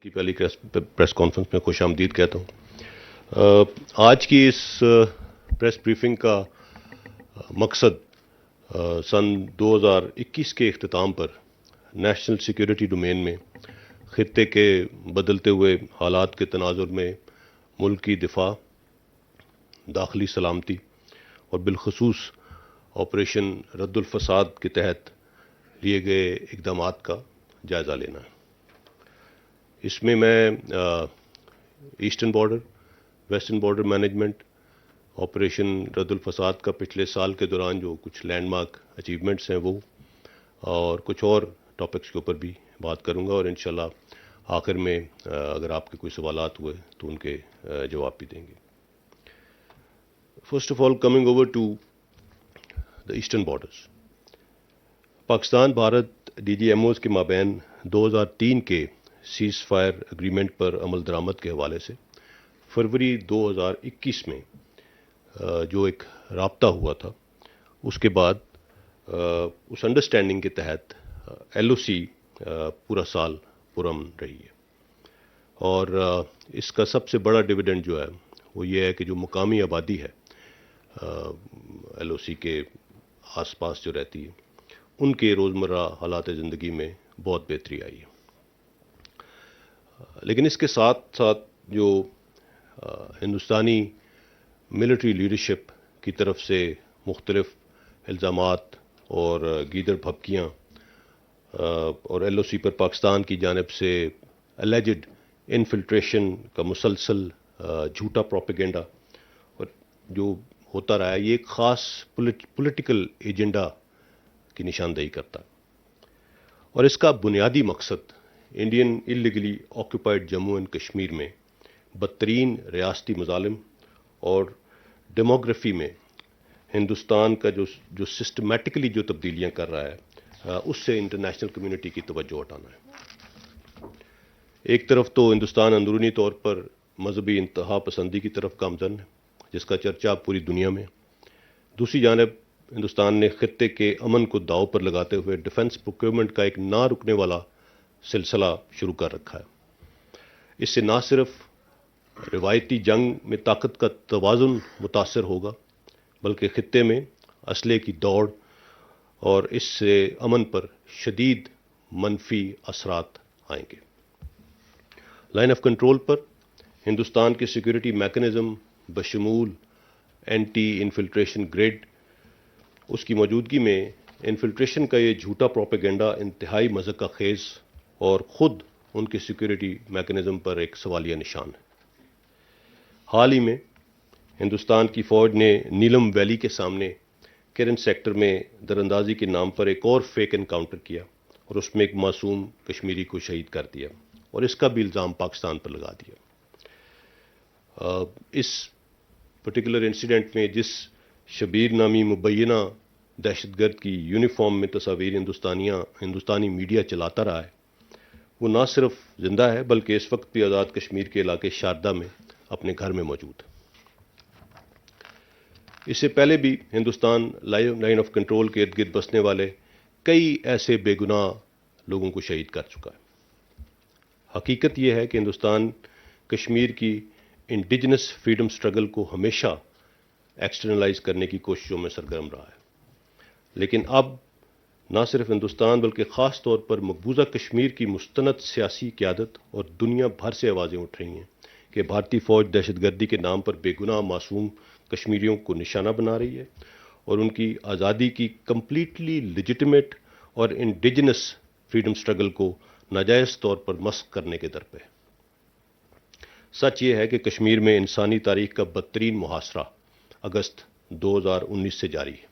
کی پہلی press conference میں خوش آمدید کہتا ہوں۔ آج کی اس پریس بریفنگ کا مقصد سن 2021 کے اختتام پر نیشنل سیکیورٹی ڈومین میں خطے کے بدلتے ہوئے حالات کے تناظر میں ملک کی دفاع، داخلی سلامتی اور بالخصوص آپریشن رد الفساد کے تحت لیے گئے اقدامات کا جائزہ لینا ہے۔ اس میں eastern border, western border management, operation رد الفساد کا پچھلے سال کے دوران جو کچھ لینڈ مارک اچیومنٹس ہیں وہ، اور کچھ اور ٹاپکس کے اوپر بھی بات کروں گا، اور انشاءاللہ آخر میں اگر آپ کے کوئی سوالات ہوئے تو ان کے جواب بھی دیں گے۔ First of all coming over to the eastern borders, Pakistan Bharat D G M Os کے مابین 2003 کے سیز فائر اگریمنٹ پر عمل درآمد کے حوالے سے فروری 2021 میں جو ایک رابطہ ہوا تھا، اس کے بعد اس انڈرسٹینڈنگ کے تحت ایل او سی پورا سال پرامن رہی ہے، اور اس کا سب سے بڑا ڈویڈنڈ جو ہے وہ یہ ہے کہ جو مقامی آبادی ہے ایل او سی کے آس پاس جو رہتی ہے، ان کے روزمرہ حالات زندگی میں بہت بہتری آئی ہے۔ لیکن اس کے ساتھ ساتھ جو ہندوستانی ملٹری لیڈرشپ کی طرف سے مختلف الزامات اور گیدڑ بھبکیاں اور ایل او سی پر پاکستان کی جانب سے الیجڈ انفلٹریشن کا مسلسل جھوٹا پروپیگنڈا اور جو ہوتا رہا ہے، یہ ایک خاص پولیٹیکل ایجنڈا کی نشاندہی کرتا ہے، اور اس کا بنیادی مقصد Indian illegally occupied Jammu and Kashmir میں بدترین ریاستی مظالم اور ڈیموگرافی میں ہندوستان کا جو سسٹمیٹکلی جو تبدیلیاں کر رہا ہے، اس سے انٹرنیشنل کمیونٹی کی توجہ ہٹانا ہے۔ ایک طرف تو ہندوستان اندرونی طور پر مذہبی انتہا پسندی کی طرف گامزن ہے، جس کا چرچا پوری دنیا میں، دوسری جانب ہندوستان نے خطے کے امن کو داؤ پر لگاتے ہوئے ڈیفنس پروکیورمنٹ کا ایک نہ رکنے والا سلسلہ شروع کر رکھا ہے۔ اس سے نہ صرف روایتی جنگ میں طاقت کا توازن متاثر ہوگا، بلکہ خطے میں اسلحے کی دوڑ اور اس سے امن پر شدید منفی اثرات آئیں گے۔ لائن آف کنٹرول پر ہندوستان کے سیکورٹی میکانزم بشمول اینٹی انفلٹریشن گریڈ، اس کی موجودگی میں انفلٹریشن کا یہ جھوٹا پروپیگنڈا انتہائی مذاق خیز اور خود ان کے سیکورٹی میکانزم پر ایک سوالیہ نشان ہے۔ حال ہی میں ہندوستان کی فوج نے نیلم ویلی کے سامنے کرن سیکٹر میں دراندازی کے نام پر ایک اور فیک انکاؤنٹر کیا، اور اس میں ایک معصوم کشمیری کو شہید کر دیا، اور اس کا بھی الزام پاکستان پر لگا دیا۔ اس پرٹیکولر انسیڈنٹ میں جس شبیر نامی مبینہ دہشت گرد کی یونیفارم میں تصاویر ہندوستانی میڈیا چلاتا رہا ہے، وہ نہ صرف زندہ ہے بلکہ اس وقت بھی آزاد کشمیر کے علاقے شاردا میں اپنے گھر میں موجود ہے۔ اس سے پہلے بھی ہندوستان لائن آف کنٹرول کے ارد گرد بسنے والے کئی ایسے بے گناہ لوگوں کو شہید کر چکا ہے۔ حقیقت یہ ہے کہ ہندوستان کشمیر کی انڈیجنس فریڈم سٹرگل کو ہمیشہ ایکسٹرنلائز کرنے کی کوششوں میں سرگرم رہا ہے، لیکن اب نہ صرف ہندوستان بلکہ خاص طور پر مقبوضہ کشمیر کی مستند سیاسی قیادت اور دنیا بھر سے آوازیں اٹھ رہی ہیں کہ بھارتی فوج دہشت گردی کے نام پر بے گناہ معصوم کشمیریوں کو نشانہ بنا رہی ہے، اور ان کی آزادی کی کمپلیٹلی لیجٹمیٹ اور انڈیجنس فریڈم سٹرگل کو ناجائز طور پر مسخ کرنے کے در پہ ہے۔ سچ یہ ہے کہ کشمیر میں انسانی تاریخ کا بدترین محاصرہ اگست 2019 سے جاری ہے۔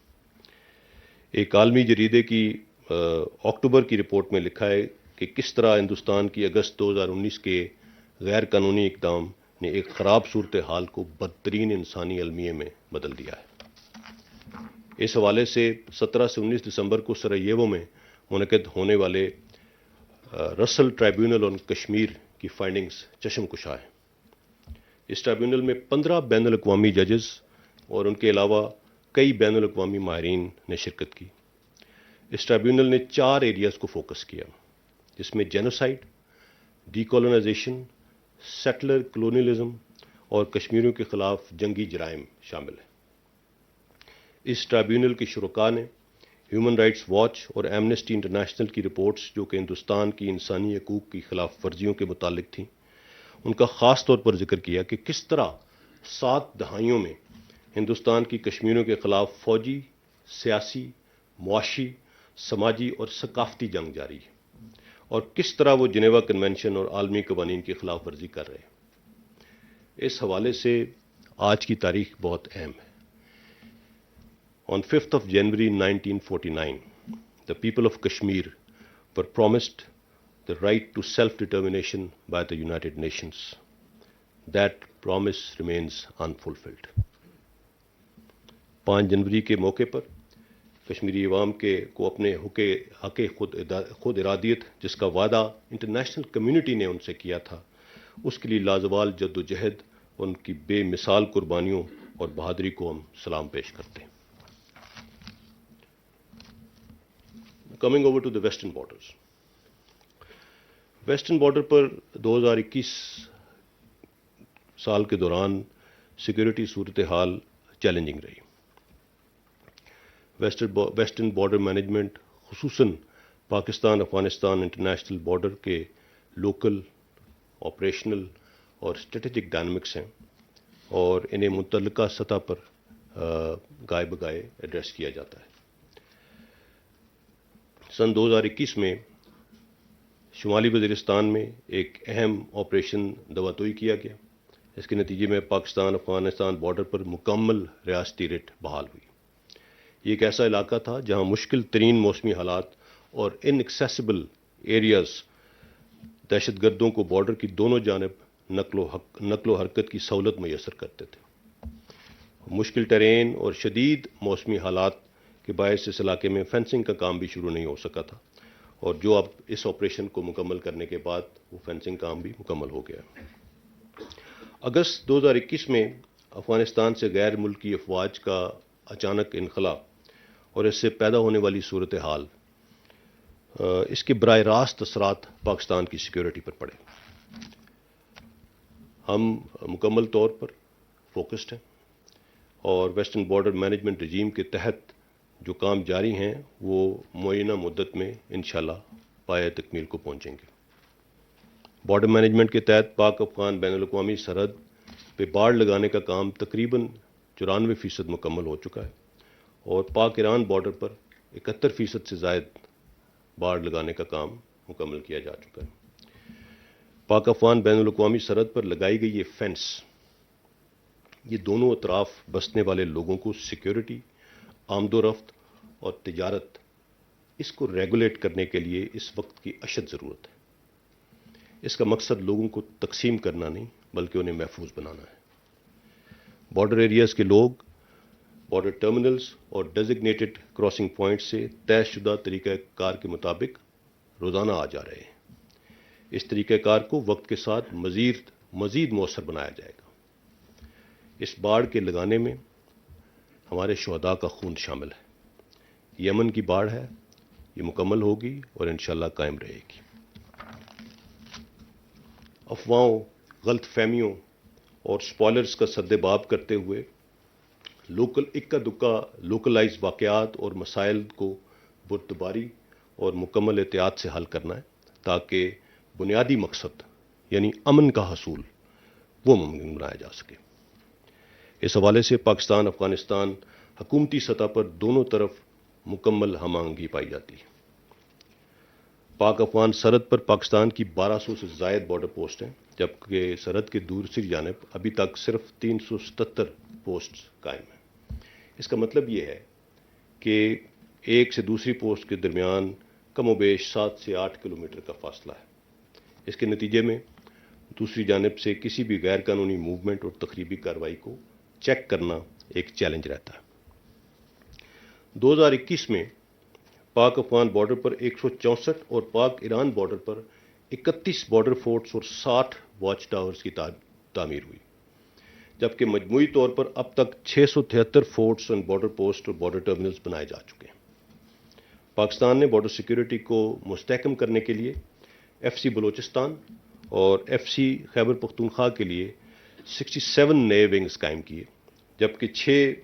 ایک عالمی جریدے کی اکتوبر کی رپورٹ میں لکھا ہے کہ کس طرح ہندوستان کی اگست 2019 کے غیر قانونی اقدام نے ایک خراب صورتحال کو بدترین انسانی المیے میں بدل دیا ہے۔ اس حوالے سے 17 سے 19 دسمبر کو سرائیوو میں منعقد ہونے والے رسل ٹرائیبیونل آن کشمیر کی فائنڈنگز چشم کشا ہیں۔ اس ٹرائیبیونل میں 15 بین الاقوامی ججز اور ان کے علاوہ کئی بین الاقوامی ماہرین نے شرکت کی۔ اس ٹرائیبیونل نے 4 ایریاز کو فوکس کیا، جس میں genocide, decolonisation, settler colonialism اور کشمیریوں کے خلاف جنگی جرائم شامل ہیں۔ اس ٹرائبیونل کے شرکاء نے ہیومن رائٹس واچ اور ایمنسٹی انٹرنیشنل کی رپورٹس جو کہ ہندوستان کی انسانی حقوق کی خلاف ورزیوں کے متعلق تھیں، ان کا خاص طور پر ذکر کیا کہ کس طرح 7 دہائیوں میں ہندوستان کی کشمیریوں کے خلاف فوجی، سیاسی، معاشی، سماجی اور ثقافتی جنگ جاری ہے، اور کس طرح وہ جنیوا کنونشن اور عالمی قوانین کی خلاف ورزی کر رہے ہیں۔ اس حوالے سے آج کی تاریخ بہت اہم ہے۔ On 5th of January 1949, the people of Kashmir were promised the right to self-determination by the United Nations. That promise remains unfulfilled. 5 جنوری کے موقع پر کشمیری عوام کو اپنے حق خود ارادیت جس کا وعدہ انٹرنیشنل کمیونٹی نے ان سے کیا تھا، اس کے لیے لازوال جد و جہد، ان کی بے مثال قربانیوں اور بہادری کو ہم سلام پیش کرتے ہیں۔ Coming over to the western borders. Western border پر 2021 سال کے دوران سیکورٹی صورتحال چیلنجنگ رہی۔ ویسٹرن بارڈر مینجمنٹ خصوصاً پاکستان افغانستان انٹرنیشنل بارڈر کے لوکل، آپریشنل اور اسٹریٹجک ڈائنمکس ہیں، اور انہیں متعلقہ سطح پر گائے بگائے ایڈریس کیا جاتا ہے۔ سن 2021 میں شمالی وزیرستان میں ایک اہم آپریشن دواتوئی کیا گیا۔ اس کے نتیجے میں پاکستان افغانستان بارڈر پر مکمل ریاستی ریٹ بحال ہوئی۔ یہ ایک ایسا علاقہ تھا جہاں مشکل ترین موسمی حالات اور ان ایکسیسیبل ایریاز دہشت گردوں کو بارڈر کی دونوں جانب نقل و حرکت کی سہولت میسر کرتے تھے۔ مشکل ٹرین اور شدید موسمی حالات کے باعث اس علاقے میں فینسنگ کا کام بھی شروع نہیں ہو سکا تھا، اور جو اب اس آپریشن کو مکمل کرنے کے بعد وہ فینسنگ کام بھی مکمل ہو گیا۔ اگست 2021 میں افغانستان سے غیر ملکی افواج کا اچانک انخلا اور اس سے پیدا ہونے والی صورتحال، اس کے براہ راست اثرات پاکستان کی سیکیورٹی پر پڑے۔ ہم مکمل طور پر فوکسڈ ہیں، اور ویسٹرن بارڈر مینجمنٹ رجیم کے تحت جو کام جاری ہیں وہ معینہ مدت میں انشاءاللہ پایہ تکمیل کو پہنچیں گے۔ بارڈر مینجمنٹ کے تحت پاک افغان بین الاقوامی سرحد پہ باڑ لگانے کا کام تقریباً 94% مکمل ہو چکا ہے، اور پاک ایران بارڈر پر 71% سے زائد باڑ لگانے کا کام مکمل کیا جا چکا ہے۔ پاک افغان بین الاقوامی سرحد پر لگائی گئی یہ فینس، یہ دونوں اطراف بسنے والے لوگوں کو سیکیورٹی، آمد و رفت اور تجارت، اس کو ریگولیٹ کرنے کے لیے اس وقت کی اشد ضرورت ہے۔ اس کا مقصد لوگوں کو تقسیم کرنا نہیں بلکہ انہیں محفوظ بنانا ہے۔ بارڈر ایریاز کے لوگ بارڈر ٹرمینلز اور ڈیزگنیٹڈ کراسنگ پوائنٹ سے طے شدہ طریقہ کار کے مطابق روزانہ آ جا رہے ہیں۔ اس طریقہ کار کو وقت کے ساتھ مزید مؤثر بنایا جائے گا۔ اس باڑ کے لگانے میں ہمارے شہداء کا خون شامل ہے۔ یہ امن کی باڑ ہے، یہ مکمل ہوگی اور انشاءاللہ قائم رہے گی۔ افواہوں، غلط فہمیوں اور سپوائلرز کا سدباب کرتے ہوئے اکا دکا لوکلائز واقعات اور مسائل کو برتباری اور مکمل احتیاط سے حل کرنا ہے، تاکہ بنیادی مقصد یعنی امن کا حصول وہ ممکن بنایا جا سکے۔ اس حوالے سے پاکستان افغانستان حکومتی سطح پر دونوں طرف مکمل ہم آہنگی پائی جاتی ہے۔ پاک افغان سرحد پر پاکستان کی 1200 سے زائد بارڈر پوسٹ ہیں، جبکہ سرحد کے دوسری جانب ابھی تک صرف 377 پوسٹ قائم ہیں۔ اس کا مطلب یہ ہے کہ ایک سے دوسری پوسٹ کے درمیان کم و بیش 7 سے 8 کلومیٹر کا فاصلہ ہے۔ اس کے نتیجے میں دوسری جانب سے کسی بھی غیر قانونی موومنٹ اور تخریبی کارروائی کو چیک کرنا ایک چیلنج رہتا ہے۔ 2021 میں پاک افغان بارڈر پر 164 اور پاک ایران بارڈر پر 31 بارڈر فورٹس اور 60 واچ ٹاورز کی تعمیر ہوئی، جبکہ مجموعی طور پر اب تک 673 فورٹس اینڈ بارڈر پوسٹ اور بارڈر ٹرمینلز بنائے جا چکے ہیں۔ پاکستان نے بارڈر سیکیورٹی کو مستحکم کرنے کے لیے ایف سی بلوچستان اور ایف سی خیبر پختونخوا کے لیے 67 نئے ونگز قائم کیے، جبکہ 6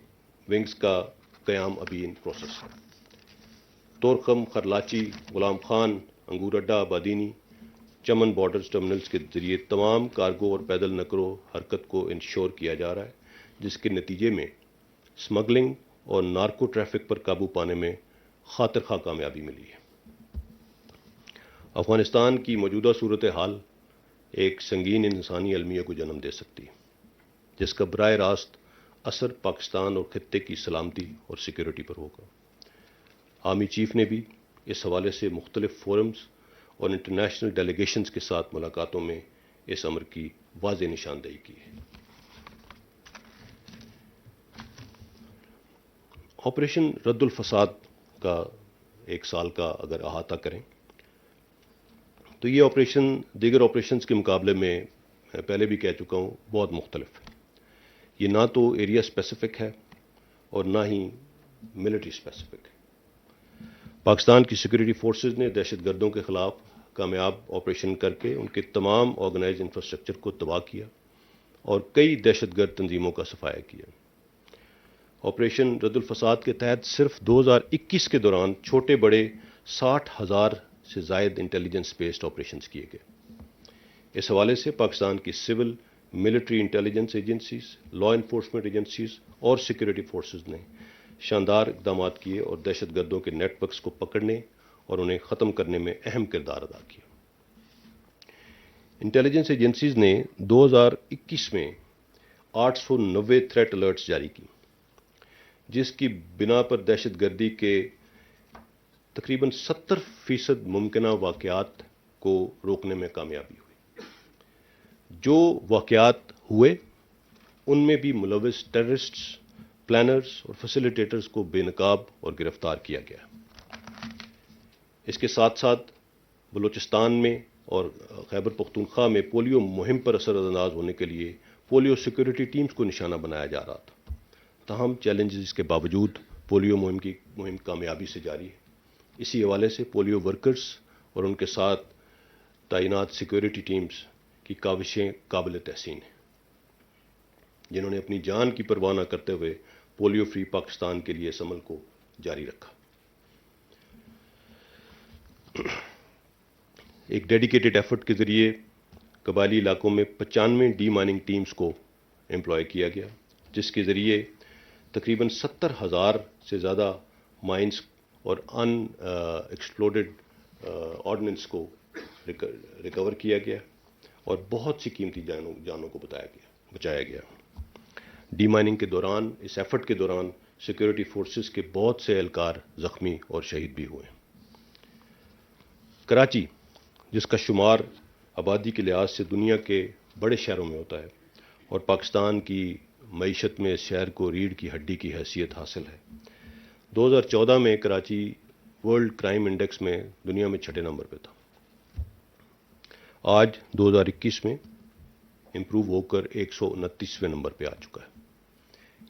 ونگز کا قیام ابھی ان پروسیس ہے۔ طورخم، خرلاچی، غلام خان، انگور اڈہ، بادینی، چمن بارڈرز ٹرمنلز کے ذریعے تمام کارگو اور پیدل نقل و حرکت کو انشور کیا جا رہا ہے، جس کے نتیجے میں سمگلنگ اور نارکو ٹریفک پر قابو پانے میں خاطر خواہ کامیابی ملی ہے۔ افغانستان کی موجودہ صورتحال ایک سنگین انسانی المیہ کو جنم دے سکتی ہے، جس کا براہ راست اثر پاکستان اور خطے کی سلامتی اور سیکیورٹی پر ہوگا۔ آرمی چیف نے بھی اس حوالے سے مختلف فورمز اور انٹرنیشنل ڈیلیگیشنز کے ساتھ ملاقاتوں میں اس امر کی واضح نشاندہی کی ہے۔ آپریشن رد الفساد کا ایک سال کا اگر احاطہ کریں تو یہ آپریشن دیگر آپریشنز کے مقابلے میں پہلے بھی کہہ چکا ہوں بہت مختلف ہے۔ یہ نہ تو ایریا اسپیسیفک ہے اور نہ ہی ملٹری اسپیسیفک ہے۔ پاکستان کی سیکورٹی فورسز نے دہشت گردوں کے خلاف کامیاب آپریشن کر کے ان کے تمام آرگنائز انفراسٹرکچر کو تباہ کیا اور کئی دہشت گرد تنظیموں کا صفایا کیا۔ آپریشن رد الفساد کے تحت صرف 2021 کے دوران چھوٹے بڑے 60,000 سے زائد انٹیلیجنس بیسڈ آپریشنز کیے گئے۔ اس حوالے سے پاکستان کی civil, military intelligence agencies, law enforcement agencies اور سیکورٹی فورسز نے شاندار اقدامات کیے اور دہشت گردوں کے نیٹ ورکس کو پکڑنے اور انہیں ختم کرنے میں اہم کردار ادا کیا۔ انٹیلیجنس ایجنسیز نے 2021 میں 890 تھریٹ الرٹس جاری کی، جس کی بنا پر دہشت گردی کے تقریباً 70% ممکنہ واقعات کو روکنے میں کامیابی ہوئی۔ جو واقعات ہوئے ان میں بھی ملوث ٹیررسٹس، پلانرز اور فیسیلیٹیٹرز کو بے نقاب اور گرفتار کیا گیا۔ اس کے ساتھ ساتھ بلوچستان میں اور خیبر پختونخوا میں پولیو مہم پر اثر انداز ہونے کے لیے پولیو سیکورٹی ٹیمز کو نشانہ بنایا جا رہا تھا۔ تاہم چیلنجز کے باوجود پولیو مہم کامیابی سے جاری ہے۔ اسی حوالے سے پولیو ورکرز اور ان کے ساتھ تعینات سیکورٹی ٹیمز کی کاوشیں قابل تحسین ہیں، جنہوں نے اپنی جان کی پرواہ نہ کرتے ہوئے پولیو فری پاکستان کے لیے اس عمل کو جاری رکھا۔ ایک ڈیڈیکیٹڈ ایفرٹ کے ذریعے قبائلی علاقوں میں 95 ڈی مائننگ ٹیمز کو امپلوائے کیا گیا، جس کے ذریعے تقریباً 70,000 سے زیادہ مائنز اور ان ایکسپلوڈڈ آرڈننس کو ریکور کیا گیا اور بہت سی قیمتی جانوں کو بچایا گیا۔ ڈی مائننگ کے دوران، اس ایفرٹ کے دوران سیکورٹی فورسز کے بہت سے اہلکار زخمی اور شہید بھی ہوئے۔ کراچی، جس کا شمار آبادی کے لحاظ سے دنیا کے بڑے شہروں میں ہوتا ہے اور پاکستان کی معیشت میں اس شہر کو ریڑھ کی ہڈی کی حیثیت حاصل ہے، 2014 میں کراچی ورلڈ کرائم انڈیکس میں دنیا میں 6 نمبر پہ تھا۔ آج 2021 میں امپروو ہو کر 129ویں نمبر پہ آ چکا ہے۔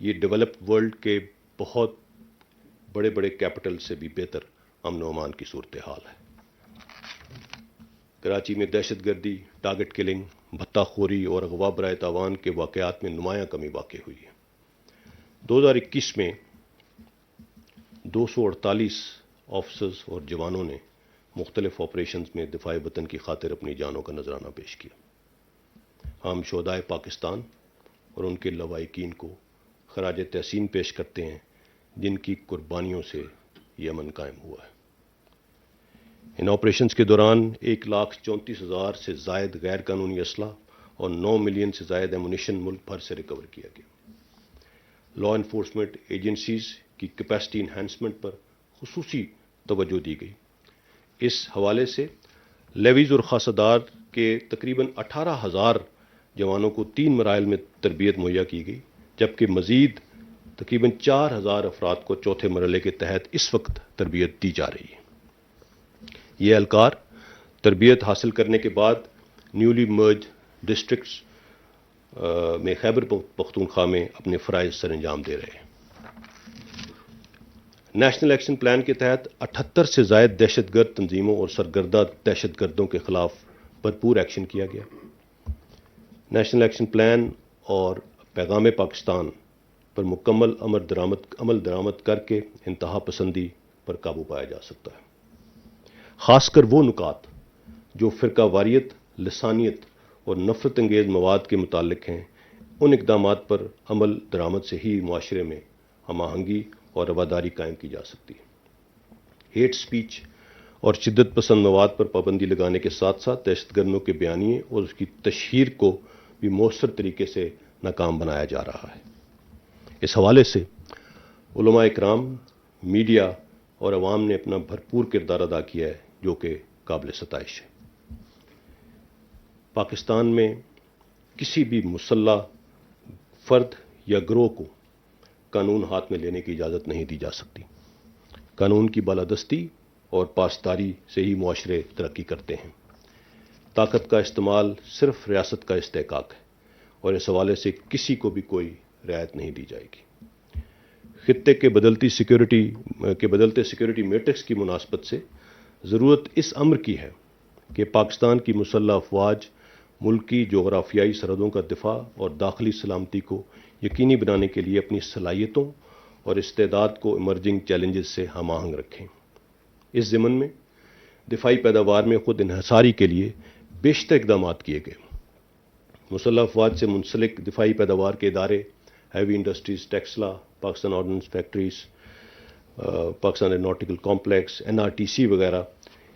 یہ ڈیولپڈ ورلڈ کے بہت بڑے بڑے کیپٹل سے بھی بہتر امن و امان کی صورتحال ہے۔ کراچی میں دہشت گردی، ٹارگٹ کلنگ، بھتہ خوری اور اغوا برائے تاوان کے واقعات میں نمایاں کمی واقع ہوئی ہے۔ 2021 میں 248 آفیسرز اور جوانوں نے مختلف آپریشنز میں دفاع وطن کی خاطر اپنی جانوں کا نذرانہ پیش کیا۔ ہم شہدائے پاکستان اور ان کے لواحقین کو خراج تحسین پیش کرتے ہیں، جن کی قربانیوں سے یہ امن قائم ہوا ہے۔ ان آپریشنز کے دوران 1,34,000 سے زائد غیر قانونی اسلحہ اور 9 ملین سے زائد ایمونیشن ملک بھر سے ریکور کیا گیا۔ لا انفورسمنٹ ایجنسیز کی کیپیسٹی انہینسمنٹ پر خصوصی توجہ دی گئی۔ اس حوالے سے لیویز اور خاصہ دار کے تقریباً 18,000 جوانوں کو 3 مراحل میں تربیت مہیا کی گئی، جبکہ مزید تقریباً 4,000 افراد کو چوتھے مرحلے کے تحت اس وقت تربیت دی جا رہی ہے۔ یہ اہلکار تربیت حاصل کرنے کے بعد نیولی مرج ڈسٹرکٹس میں خیبر پختونخوا میں اپنے فرائض سر انجام دے رہے ہیں۔ نیشنل ایکشن پلان کے تحت 78 سے زائد دہشت گرد تنظیموں اور سرگردہ دہشت گردوں کے خلاف بھرپور ایکشن کیا گیا. نیشنل ایکشن پلان اور پیغام پاکستان پر مکمل عمل درآمد کر کے انتہا پسندی پر قابو پایا جا سکتا ہے. خاص کر وہ نکات جو فرقہ واریت، لسانیت اور نفرت انگیز مواد کے متعلق ہیں، ان اقدامات پر عمل درآمد سے ہی معاشرے میں ہم آہنگی اور رواداری قائم کی جا سکتی ہے. ہیٹ سپیچ اور شدت پسند مواد پر پابندی لگانے کے ساتھ ساتھ دہشت گردوں کے بیانیے اور اس کی تشہیر کو بھی مؤثر طریقے سے ناکام بنایا جا رہا ہے. اس حوالے سے علماء اکرام، میڈیا اور عوام نے اپنا بھرپور کردار ادا کیا ہے، جو کہ قابل ستائش ہے. پاکستان میں کسی بھی مسلح فرد یا گروہ کو قانون ہاتھ میں لینے کی اجازت نہیں دی جا سکتی. قانون کی بالادستی اور پاسداری سے ہی معاشرے ترقی کرتے ہیں. طاقت کا استعمال صرف ریاست کا استحقاق ہے اور اس حوالے سے کسی کو بھی کوئی رعایت نہیں دی جائے گی. خطے کے بدلتے سیکیورٹی میٹرکس کی مناسبت سے ضرورت اس امر کی ہے کہ پاکستان کی مسلح افواج ملک کی جغرافیائی سرحدوں کا دفاع اور داخلی سلامتی کو یقینی بنانے کے لیے اپنی صلاحیتوں اور استعداد کو ایمرجنگ چیلنجز سے ہم آہنگ رکھیں. اس ضمن میں دفاعی پیداوار میں خود انحصاری کے لیے بیشتر اقدامات کیے گئے. مسلح افواج سے منسلک دفاعی پیداوار کے ادارے، heavy industries, Taxila, Pakistan ordnance factories, Pakistan aeronautical complex, NRTC وغیرہ،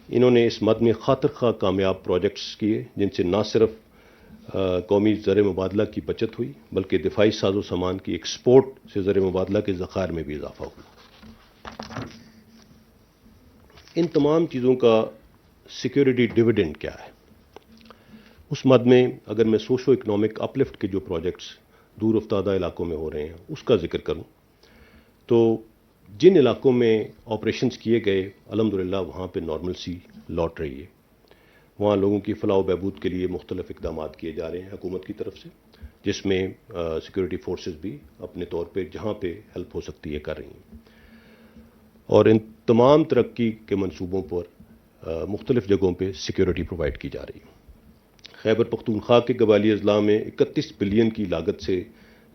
انہوں نے اس مد میں خاطر خواہ کامیاب پروجیکٹس کیے جن سے نہ صرف قومی زر مبادلہ کی بچت ہوئی بلکہ دفاعی ساز و سامان کی ایکسپورٹ سے زر مبادلہ کے ذخائر میں بھی اضافہ ہوا. ان تمام چیزوں کا سیکیورٹی ڈویڈنڈ کیا ہے؟ اس مد میں اگر میں سوشو اکنامک اپلفٹ کے جو پروجیکٹس دور افتادہ علاقوں میں ہو رہے ہیں اس کا ذکر کروں تو جن علاقوں میں آپریشنز کیے گئے الحمدللہ وہاں پہ نارملسی لوٹ رہی ہے. وہاں لوگوں کی فلاح و بہبود کے لیے مختلف اقدامات کیے جا رہے ہیں حکومت کی طرف سے، جس میں سیکیورٹی فورسز بھی اپنے طور پہ جہاں پہ ہیلپ ہو سکتی ہے کر رہی ہیں. اور ان تمام ترقی کے منصوبوں پر مختلف جگہوں پہ سیکیورٹی پرووائڈ کی جا رہی ہے. خیبر پختونخوا کے قبائلی اضلاع میں 31 بلین کی لاگت سے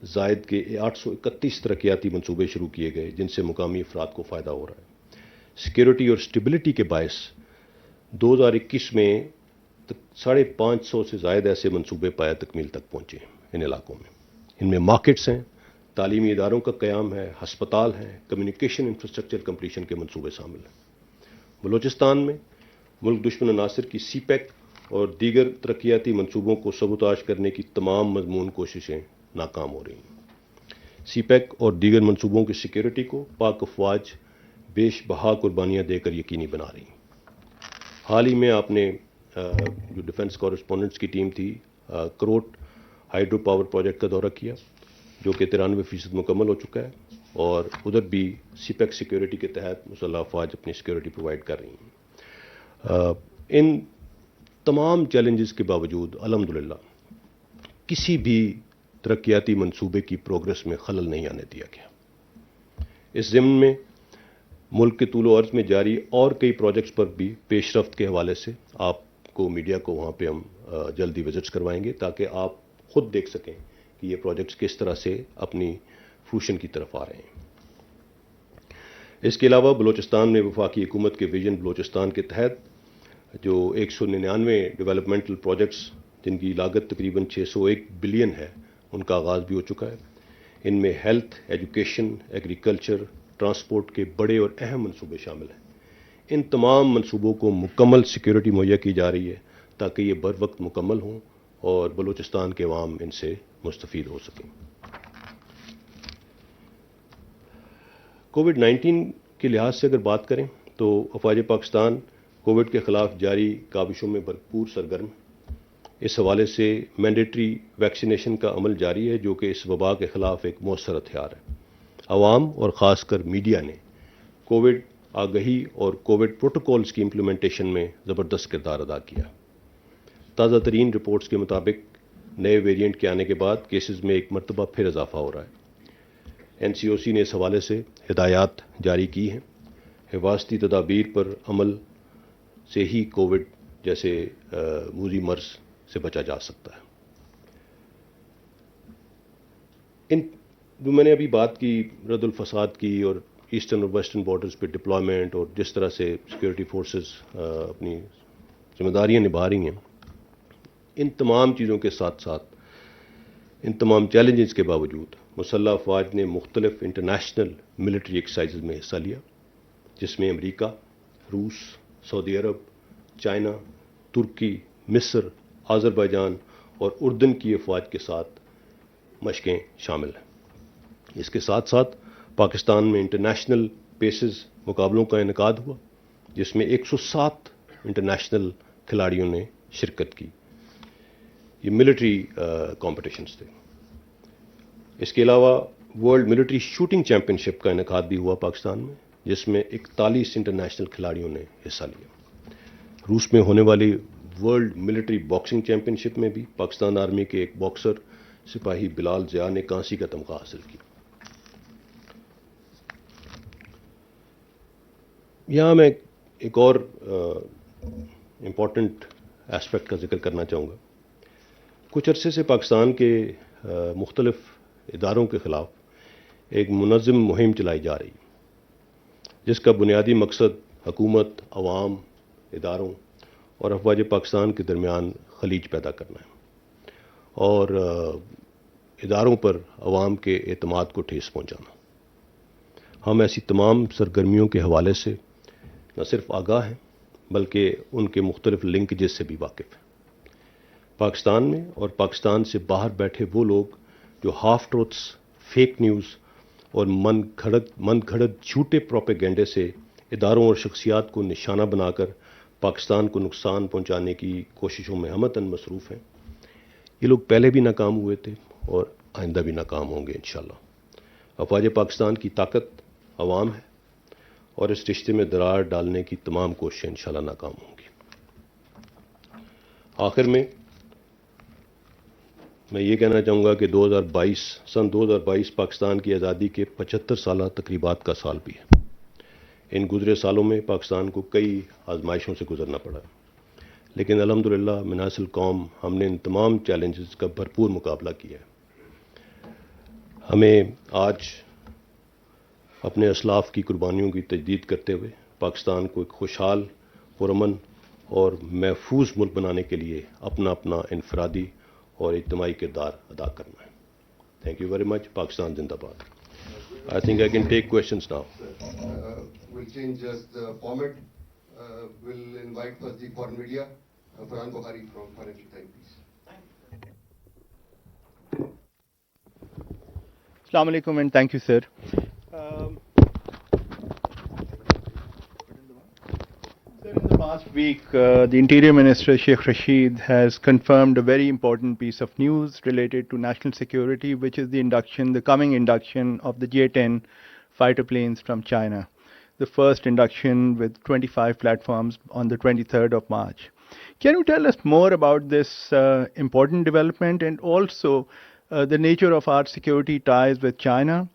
زائد کے 831 ترقیاتی منصوبے شروع کیے گئے جن سے مقامی افراد کو فائدہ ہو رہا ہے. سیکیورٹی اور سٹیبلٹی کے باعث 2021 میں 550 سے زائد ایسے منصوبے پایہ تکمیل تک پہنچے ان علاقوں میں. ان میں مارکیٹس ہیں، تعلیمی اداروں کا قیام ہے، ہسپتال ہیں، کمیونیکیشن انفراسٹرکچر کمپلیشن کے منصوبے شامل ہیں. بلوچستان میں ملک دشمن عناصر کی CPEC اور دیگر ترقیاتی منصوبوں کو سبوتاژ کرنے کی تمام مضمون کوششیں ناکام ہو رہی ہیں. CPEC اور دیگر منصوبوں کی سیکیورٹی کو پاک افواج بیش بہا قربانیاں دے کر یقینی بنا رہی ہیں. حال ہی میں آپ نے جو ڈیفنس کورسپونڈنٹس کی ٹیم تھی کروٹ ہائیڈرو پاور پروجیکٹ کا دورہ کیا جو کہ 93% مکمل ہو چکا ہے، اور ادھر بھی CPEC سیکیورٹی کے تحت مسلح افواج اپنی سیکیورٹی پرووائڈ کر رہی ہیں. ان تمام چیلنجز کے باوجود الحمدللہ کسی بھی ترقیاتی منصوبے کی پروگرس میں خلل نہیں آنے دیا گیا. اس ضمن میں ملک کے طول و عرض میں جاری اور کئی پروجیکٹس پر بھی پیش رفت کے حوالے سے آپ کو میڈیا کو وہاں پہ ہم جلدی وزٹس کروائیں گے تاکہ آپ خود دیکھ سکیں کہ یہ پروجیکٹس کس طرح سے اپنی فروشن کی طرف آ رہے ہیں. اس کے علاوہ بلوچستان میں وفاقی حکومت کے ویژن بلوچستان کے تحت جو 199 ڈیولپمنٹل پروجیکٹس جن کی لاگت تقریباً 601 بلین ہے ان کا آغاز بھی ہو چکا ہے. ان میں ہیلتھ، ایجوکیشن، ایگریکلچر، ٹرانسپورٹ کے بڑے اور اہم منصوبے شامل ہیں. ان تمام منصوبوں کو مکمل سیکیورٹی مہیا کی جا رہی ہے تاکہ یہ بر وقت مکمل ہوں اور بلوچستان کے عوام ان سے مستفید ہو سکیں. کووڈ-19 کے لحاظ سے اگر بات کریں تو افواج پاکستان کووڈ کے خلاف جاری کاوشوں میں بھرپور سرگرم. اس حوالے سے مینڈیٹری ویکسینیشن کا عمل جاری ہے جو کہ اس وبا کے خلاف ایک مؤثر ہتھیار ہے. عوام اور خاص کر میڈیا نے کووڈ آگہی اور کووڈ پروٹوکولز کی امپلیمنٹیشن میں زبردست کردار ادا کیا. تازہ ترین رپورٹس کے مطابق نئے ویریئنٹ کے آنے کے بعد کیسز میں ایک مرتبہ پھر اضافہ ہو رہا ہے. NCOC نے اس حوالے سے ہدایات جاری کی ہیں. حفاظتی تدابیر پر عمل سے ہی کووڈ جیسے موذی مرض سے بچا جا سکتا ہے. جو میں نے ابھی بات کی رد الفساد کی اور ایسٹرن اور ویسٹرن بارڈرز پہ ڈپلائمنٹ اور جس طرح سے سیکورٹی فورسز اپنی ذمہ داریاں نبھا رہی ہیں، ان تمام چیزوں کے ساتھ ساتھ ان تمام چیلنجز کے باوجود مسلح افواج نے مختلف انٹرنیشنل ملٹری ایکسرسائزز میں حصہ لیا، جس میں امریکہ، روس، سعودی عرب، چائنا، ترکی، مصر، آذربائیجان اور اردن کی افواج کے ساتھ مشقیں شامل ہیں. اس کے ساتھ ساتھ پاکستان میں انٹرنیشنل پیسز مقابلوں کا انعقاد ہوا، جس میں 107 انٹرنیشنل کھلاڑیوں نے شرکت کی. یہ ملٹری کمپٹیشنز تھے. اس کے علاوہ ورلڈ ملٹری شوٹنگ چیمپئن شپ کا انعقاد بھی ہوا پاکستان میں، جس میں 41 انٹرنیشنل کھلاڑیوں نے حصہ لیا. روس میں ہونے والی ورلڈ ملٹری باکسنگ چیمپئن شپ میں بھی پاکستان آرمی کے ایک باکسر سپاہی بلال ضیاء نے کانسی کا تمغہ حاصل کیا. یہاں میں ایک اور امپورٹنٹ ایسپیکٹ کا ذکر کرنا چاہوں گا. کچھ عرصے سے پاکستان کے مختلف اداروں کے خلاف ایک منظم مہم چلائی جا رہی ہے، جس کا بنیادی مقصد حکومت، عوام، اداروں اور افواج پاکستان کے درمیان خلیج پیدا کرنا ہے اور اداروں پر عوام کے اعتماد کو ٹھیس پہنچانا. ہم ایسی تمام سرگرمیوں کے حوالے سے نہ صرف آگاہ ہیں بلکہ ان کے مختلف لنکیجز سے بھی واقف ہیں. پاکستان میں اور پاکستان سے باہر بیٹھے وہ لوگ جو ہاف ٹروتھس، فیک نیوز اور من گھڑت جھوٹے پروپیگنڈے سے اداروں اور شخصیات کو نشانہ بنا کر پاکستان کو نقصان پہنچانے کی کوششوں میں ہمتاً مصروف ہیں، یہ لوگ پہلے بھی ناکام ہوئے تھے اور آئندہ بھی ناکام ہوں گے انشاءاللہ. افواج پاکستان کی طاقت عوام ہے اور اس رشتے میں درار ڈالنے کی تمام کوششیں انشاءاللہ ناکام ہوں گی. آخر میں یہ کہنا چاہوں گا کہ سن 2022 پاکستان کی آزادی کے 75 سالہ تقریبات کا سال بھی ہے. ان گزرے سالوں میں پاکستان کو کئی آزمائشوں سے گزرنا پڑا، لیکن الحمدللہ منحص القوم ہم نے ان تمام چیلنجز کا بھرپور مقابلہ کیا ہے. ہمیں آج اپنے اسلاف کی قربانیوں کی تجدید کرتے ہوئے پاکستان کو ایک خوشحال، پرامن اور محفوظ ملک بنانے کے لیے اپنا انفرادی اور اجتماعی کردار ادا کرنا ہے. تھینک یو ویری مچ. پاکستان زندہ باد. I think I can take questions now. We'll change just the format. We'll invite first the foreign media. Farhan Bukhari from Financial Times, please. Assalamu alaikum and thank you, sir. Sir, in the past week, the Interior Minister Sheikh Rashid has confirmed a very important piece of news related to national security, which is the coming induction of the J-10 fighter planes from China. The first induction with 25 platforms on the 23rd of March. Can you tell us more about this important development and also the nature of our security ties with China?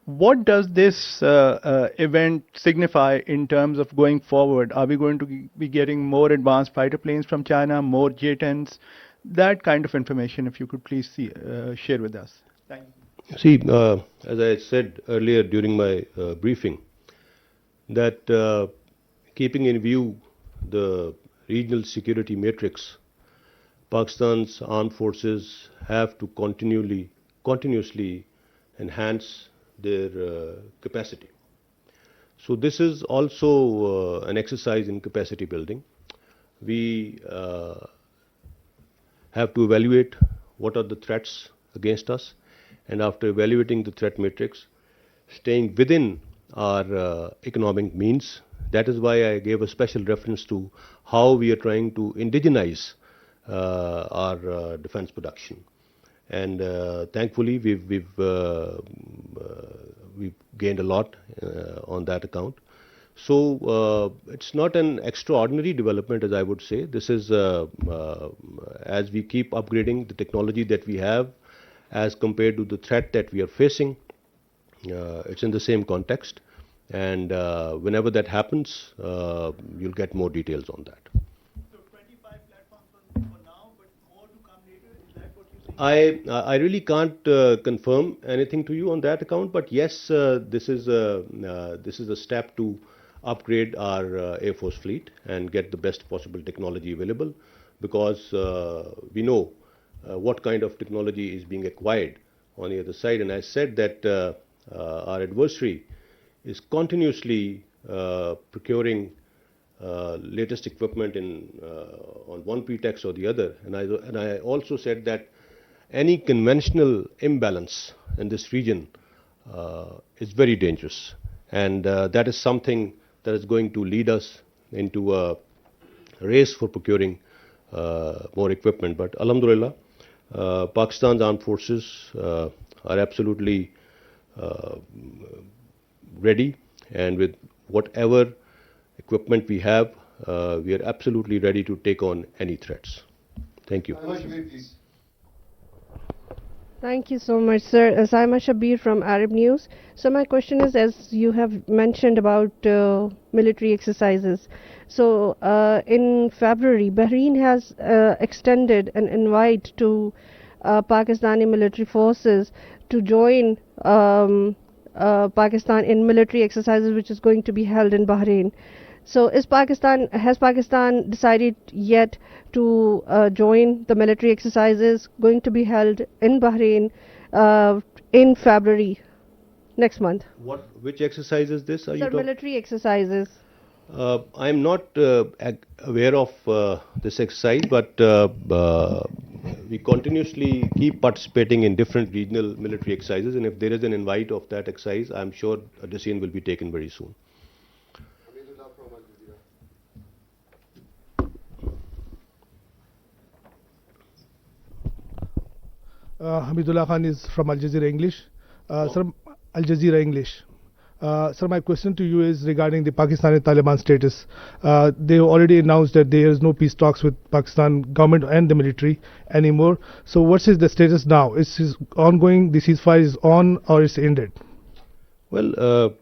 What does this event signify in terms of going forward? Are we going to be getting more advanced fighter planes from China, more J-10s? That kind of information, if you could please share with us. Thank you. See, as I said earlier during my briefing, that keeping in view the regional security matrix, Pakistan's armed forces have to continuously enhance their capacity. So this is also an exercise in capacity building. We have to evaluate what are the threats against us, and after evaluating the threat matrix, staying within our economic means. That is why I gave a special reference to how we are trying to indigenize our defense production. And thankfully, we've gained a lot on that account. So it's not an extraordinary development, as I would say. This is as we keep upgrading the technology that we have as compared to the threat that we are facing. It's in the same context, and whenever that happens, you'll get more details on that. So I really can't confirm anything to you on that account, but yes, this is a step to upgrade our Air Force fleet and get the best possible technology available, because we know what kind of technology is being acquired on the other side. And I said that our adversary is continuously procuring latest equipment on one pretext or the other. And I also said that any conventional imbalance in this region is very dangerous, and that is something that is going to lead us into a race for procuring more equipment. But Alhamdulillah, Pakistan's armed forces are absolutely ready, and with whatever equipment we have, we are absolutely ready to take on any threats. Thank you. Shabir, please. Thank you so much, sir. Saima Shabir from Arab News. So my question is, as you have mentioned about military exercises, so in February, Bahrain has extended an invite to Pakistani military forces to join Pakistan in military exercises, which is going to be held in Bahrain. So has Pakistan decided yet to join the military exercises going to be held in Bahrain in February next month? Which exercise is this? Sir, military exercises. I'm not aware of this exercise, but we continuously keep participating in different regional military exercises, and if there is an invite of that exercise, I'm sure a decision will be taken very soon. Hamidullah from Al Jazeera. Hamidullah Khan is from Al Jazeera English. Sir, Al Jazeera English. Sir, my question to you is regarding the Pakistani Taliban status. They already announced that there is no peace talks with Pakistan government and the military anymore. So what is the status now? Is it ongoing? The ceasefire is on, or is ended? Well,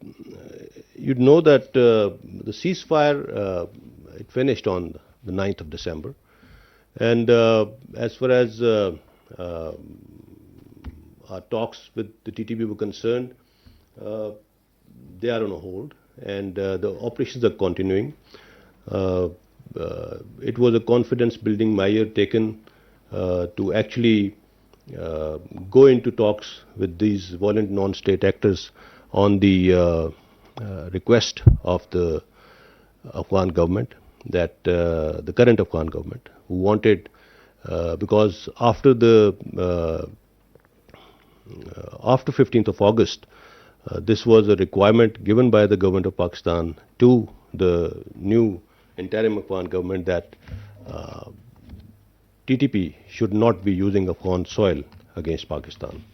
you'd know that the ceasefire it finished on the 9th of December, and as far as our talks with the TTP were concerned, they are on a hold, and the operations are continuing. It was a confidence-building measure taken to actually go into talks with these violent non-state actors on the request of the Afghan government, that the current Afghan government, who wanted, because after 15th of August, this was a requirement given by the government of Pakistan to the new interim Afghan government that TTP should not be using Afghan soil against Pakistan.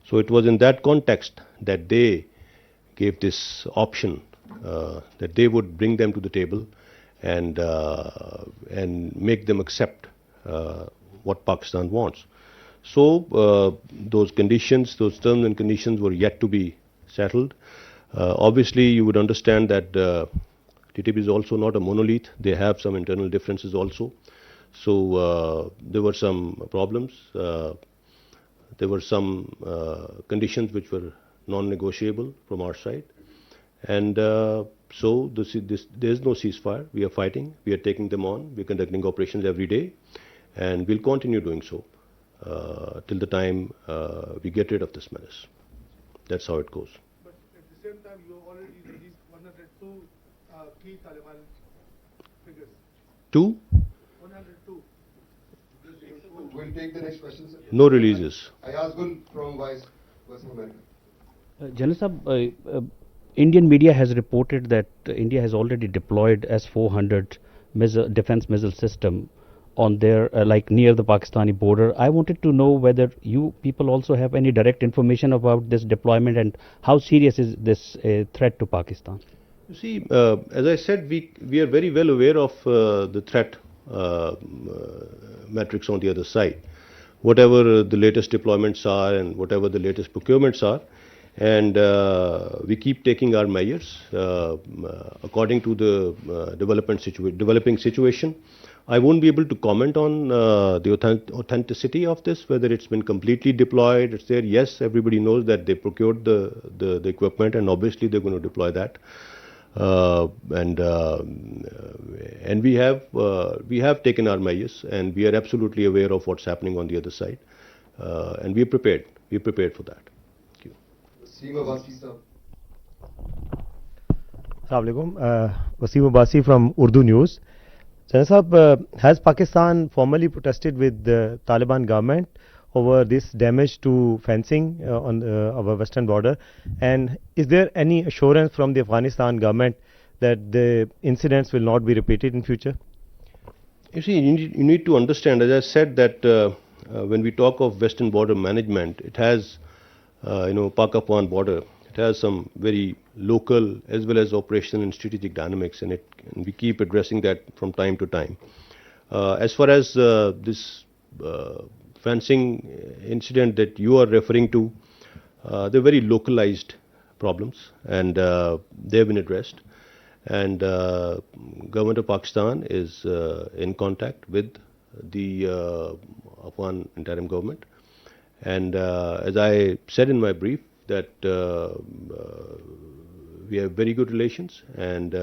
So it was in that context that they gave this option that they would bring them to the table and make them accept what Pakistan wants. So those conditions, those terms and conditions were yet to be settled. Obviously, you would understand that TTP is also not a monolith. They have some internal differences also. So there were some problems. There were some conditions which were non-negotiable from our side. And so there is no ceasefire. We are fighting. We are taking them on. We are conducting operations every day. And we'll continue doing so till the time we get rid of this menace. That's how it goes. But at the same time, you already released 102 key Taliban figures. 102. We'll take the next question, sir. No releases. Ayaz Gul from Voice of America. General Sahab, Indian media has reported that India has already deployed S-400 defense missile system on their like near the Pakistani border. I wanted to know whether you people also have any direct information about this deployment and how serious is this threat to Pakistan? You see, as I said, we are very well aware of the threat metrics on the other side. Whatever the latest deployments are and whatever the latest procurements are, and we keep taking our measures according to the developing situation. I won't be able to comment on the authenticity of this, whether it's been completely deployed, it's there. Yes, everybody knows that they procured the equipment, and obviously they're going to deploy that. And we have taken our measures, and we are absolutely aware of what's happening on the other side, and we're prepared. We're prepared for that. Thank you. Wasim Abbasi sir. Assalamu alaikum. Wasim Abbasi from Urdu News. General Sahab, has Pakistan formally protested with the Taliban government over this damage to fencing on our western border? And is there any assurance from the Afghanistan government that the incidents will not be repeated in future? You see, you need to understand, as I said, that when we talk of western border management, it has, Pak-Afghan border, it has some very local as well as operational and strategic dynamics in it, and we keep addressing that from time to time. As far as this fencing incident that you are referring to, they're very localized problems, and they have been addressed. And Government of Pakistan is in contact with the Afghan interim government. And as I said in my brief, that we have very good relations, and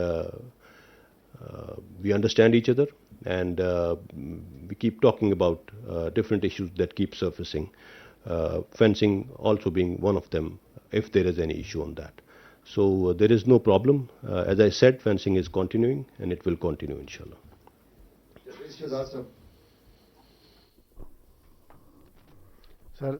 we understand each other, and we keep talking about different issues that keep surfacing, fencing also being one of them, if there is any issue on that. So there is no problem. As I said, fencing is continuing, and it will continue, inshallah. Shahzad sir. Sir,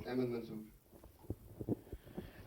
Ahmed Mansoor.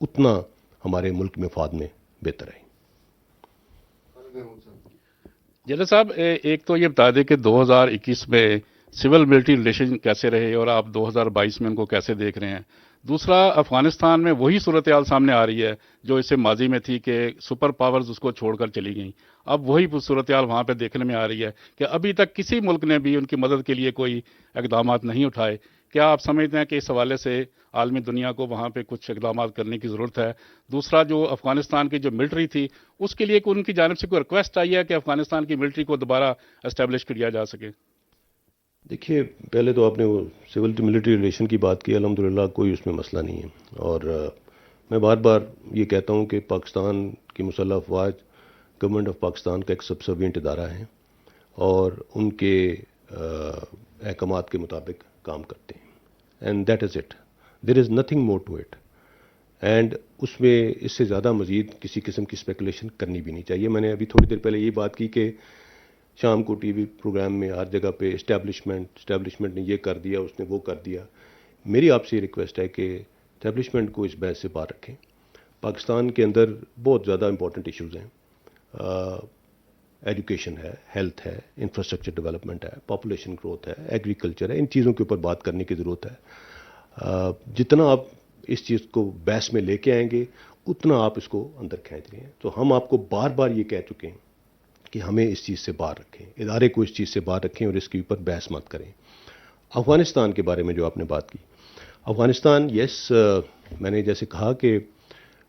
اتنا ہمارے ملک میں مفاد میں بہتر ہے. General صاحب ایک تو یہ بتا دیں کہ 2021 میں سول ملٹری ریلیشن کیسے رہے اور آپ 2022 میں ان کو کیسے دیکھ رہے ہیں. دوسرا افغانستان میں وہی صورتحال سامنے آ رہی ہے جو اس سے ماضی میں تھی کہ سپر پاورز اس کو چھوڑ کر چلی گئیں. اب وہی صورتحال وہاں پہ دیکھنے میں آ رہی ہے کہ ابھی تک کسی ملک نے بھی ان کی مدد کے لیے کوئی اقدامات نہیں اٹھائے. کیا آپ سمجھتے ہیں کہ اس حوالے سے عالمی دنیا کو وہاں پہ کچھ اقدامات کرنے کی ضرورت ہے؟ دوسرا جو افغانستان کی جو ملٹری تھی اس کے لیے ان کی جانب سے کوئی ریکویسٹ آئی ہے کہ افغانستان کی ملٹری کو دوبارہ اسٹیبلش کیا جا سکے؟ دیکھیے پہلے تو آپ نے وہ سول ملٹری ریلیشن کی بات کی. الحمدللہ کوئی اس میں مسئلہ نہیں ہے. اور میں بار بار یہ کہتا ہوں کہ پاکستان کی مسلح افواج گورنمنٹ آف پاکستان کا ایک سبسروینٹ ادارہ ہے اور ان کے احکامات کے مطابق کام کرتے ہیں. And that is it. There is nothing more to it. And اس میں اس سے زیادہ مزید کسی قسم کی اسپیکولیشن کرنی بھی نہیں چاہیے. میں نے ابھی تھوڑی دیر پہلے یہ بات کی کہ شام کو ٹی وی پروگرام میں ہر جگہ پہ اسٹیبلشمنٹ نے یہ کر دیا, اس نے وہ کر دیا. میری آپ سے یہ ریکویسٹ ہے کہ اسٹیبلشمنٹ کو اس بحث سے باہر رکھیں. پاکستان کے اندر بہت زیادہ امپورٹنٹ ایشوز ہیں. ایجوکیشن ہے, ہیلتھ ہے, انفراسٹرکچر ڈیولپمنٹ ہے, پاپولیشن گروتھ ہے, ایگریکلچر ہے. ان چیزوں کے اوپر بات کرنے کی ضرورت ہے. جتنا آپ اس چیز کو بحث میں لے کے آئیں گے اتنا آپ اس کو اندر کھینچ رہے ہیں. تو ہم آپ کو بار بار یہ کہہ چکے ہیں کہ ہمیں اس چیز سے باہر رکھیں, ادارے کو اس چیز سے باہر رکھیں اور اس کے اوپر بحث مت کریں. افغانستان کے بارے میں جو آپ نے بات کی, افغانستان میں نے جیسے کہا کہ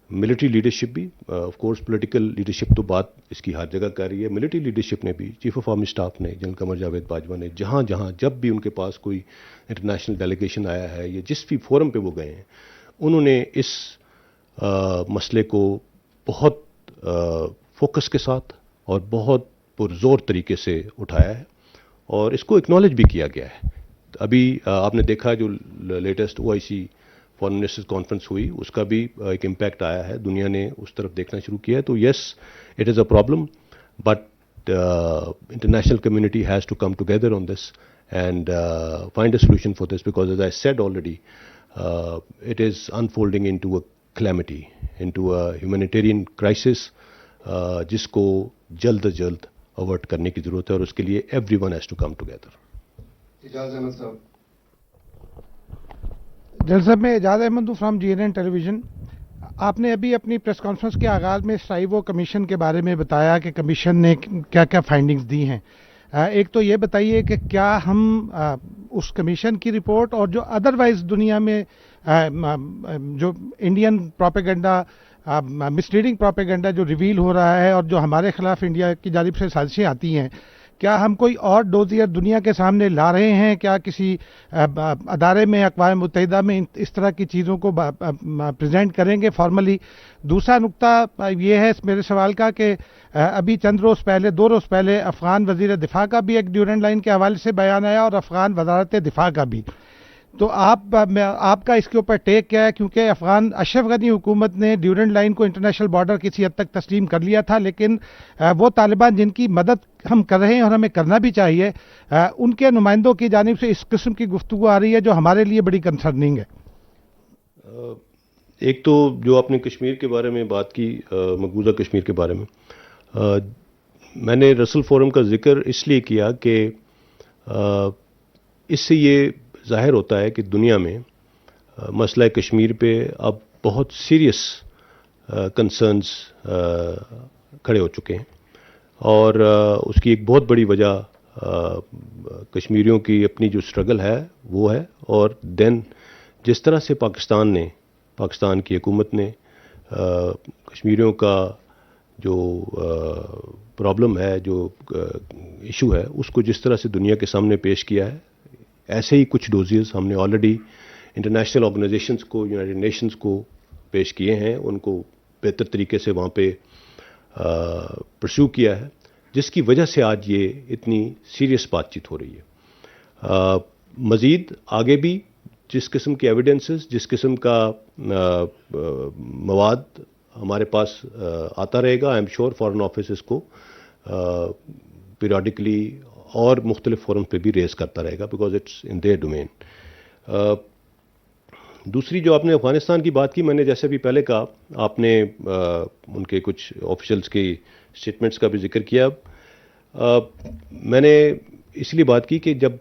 ملٹری لیڈرشپ بھی آف کورس پولیٹیکل لیڈرشپ تو بات اس کی ہر جگہ کر رہی ہے. ملٹری لیڈرشپ نے بھی, چیف آف آرمی اسٹاف نے, جنرل قمر جاوید باجوہ نے, جہاں جب بھی ان کے پاس کوئی انٹرنیشنل ڈیلیگیشن آیا ہے یا جس بھی فورم پہ وہ گئے ہیں, انہوں نے اس مسئلے کو بہت فوکس کے ساتھ اور بہت پرزور طریقے سے اٹھایا ہے اور اس کو اکنالج بھی کیا گیا ہے. ابھی آپ نے دیکھا جو latest OIC foreign ministers conference ہوئی, اس کا بھی ایک امپیکٹ آیا ہے. دنیا نے اس طرف دیکھنا شروع کیا ہے. تو yes, it is a problem, but international community has to come together on this and find a solution for this, because as I said already it is unfolding into a calamity, into a humanitarian crisis, جس کو جلد از جلد اوارٹ کرنے کی ضرورت ہے اور اس کے لیے everyone has to come together. Ijaz Ahmed Sahab. General صاحب, میں اعجاز احمد ہوں فرام GNN ٹیلی ویژن. آپ نے ابھی اپنی پریس کانفرنس کے آغاز میں سائیوو کمیشن کے بارے میں بتایا کہ کمیشن نے کیا کیا فائنڈنگز دی ہیں. ایک تو یہ بتائیے کہ کیا ہم اس کمیشن کی رپورٹ اور جو ادروائز دنیا میں جو انڈین پروپیگنڈا, مسلیڈنگ پروپیگنڈا جو ریویل ہو رہا ہے اور جو ہمارے خلاف انڈیا کی جانب سے سازشیں آتی ہیں, کیا ہم کوئی اور ڈوزیئر دنیا کے سامنے لا رہے ہیں؟ کیا کسی ادارے میں, اقوام متحدہ میں اس طرح کی چیزوں کو پریزنٹ کریں گے فارملی؟ دوسرا نقطہ یہ ہے میرے سوال کا کہ ابھی چند روز پہلے, 2 روز پہلے افغان وزیر دفاع کا بھی ایک ڈیورنٹ لائن کے حوالے سے بیان آیا اور افغان وزارت دفاع کا بھی. تو آپ کا اس کے اوپر ٹیک کیا ہے؟ کیونکہ افغان اشرف غنی حکومت نے ڈیورنٹ لائن کو انٹرنیشنل بارڈر کسی حد تک تسلیم کر لیا تھا, لیکن وہ طالبان جن کی مدد ہم کر رہے ہیں اور ہمیں کرنا بھی چاہیے, ان کے نمائندوں کی جانب سے اس قسم کی گفتگو آ رہی ہے جو ہمارے لیے بڑی کنسرننگ ہے. ایک تو جو آپ نے کشمیر کے بارے میں بات کی, مقبوضہ کشمیر کے بارے میں, میں نے رسل فورم کا ذکر اس لیے کیا کہ اس سے یہ ظاہر ہوتا ہے کہ دنیا میں مسئلہ کشمیر پہ اب بہت سیریس کنسرنز کھڑے ہو چکے ہیں اور اس کی ایک بہت بڑی وجہ کشمیریوں کی اپنی جو اسٹرگل ہے وہ ہے, اور دین جس طرح سے پاکستان کی حکومت نے کشمیریوں کا جو پرابلم ہے, جو ایشو ہے, اس کو جس طرح سے دنیا کے سامنے پیش کیا ہے, ایسے ہی کچھ ڈوزیز ہم نے آلریڈی انٹرنیشنل آرگنائزیشنز کو, یونائٹڈ نیشنز کو پیش کیے ہیں, ان کو بہتر طریقے سے وہاں پہ پرسیو کیا ہے, جس کی وجہ سے آج یہ اتنی سیریس بات چیت ہو رہی ہے. مزید آگے بھی جس قسم کی ایویڈنسز, جس قسم کا مواد ہمارے پاس آتا رہے گا, I am sure foreign office اس کو پیریوڈکلی اور مختلف فورم پہ بھی ریز کرتا رہے گا, because it's in their domain. دوسری جو آپ نے افغانستان کی بات کی، میں نے جیسے بھی پہلے کہا، آپ نے ان کے کچھ آفیشلز کی اسٹیٹمنٹس کا بھی ذکر کیا. میں نے اس لیے بات کی کہ جب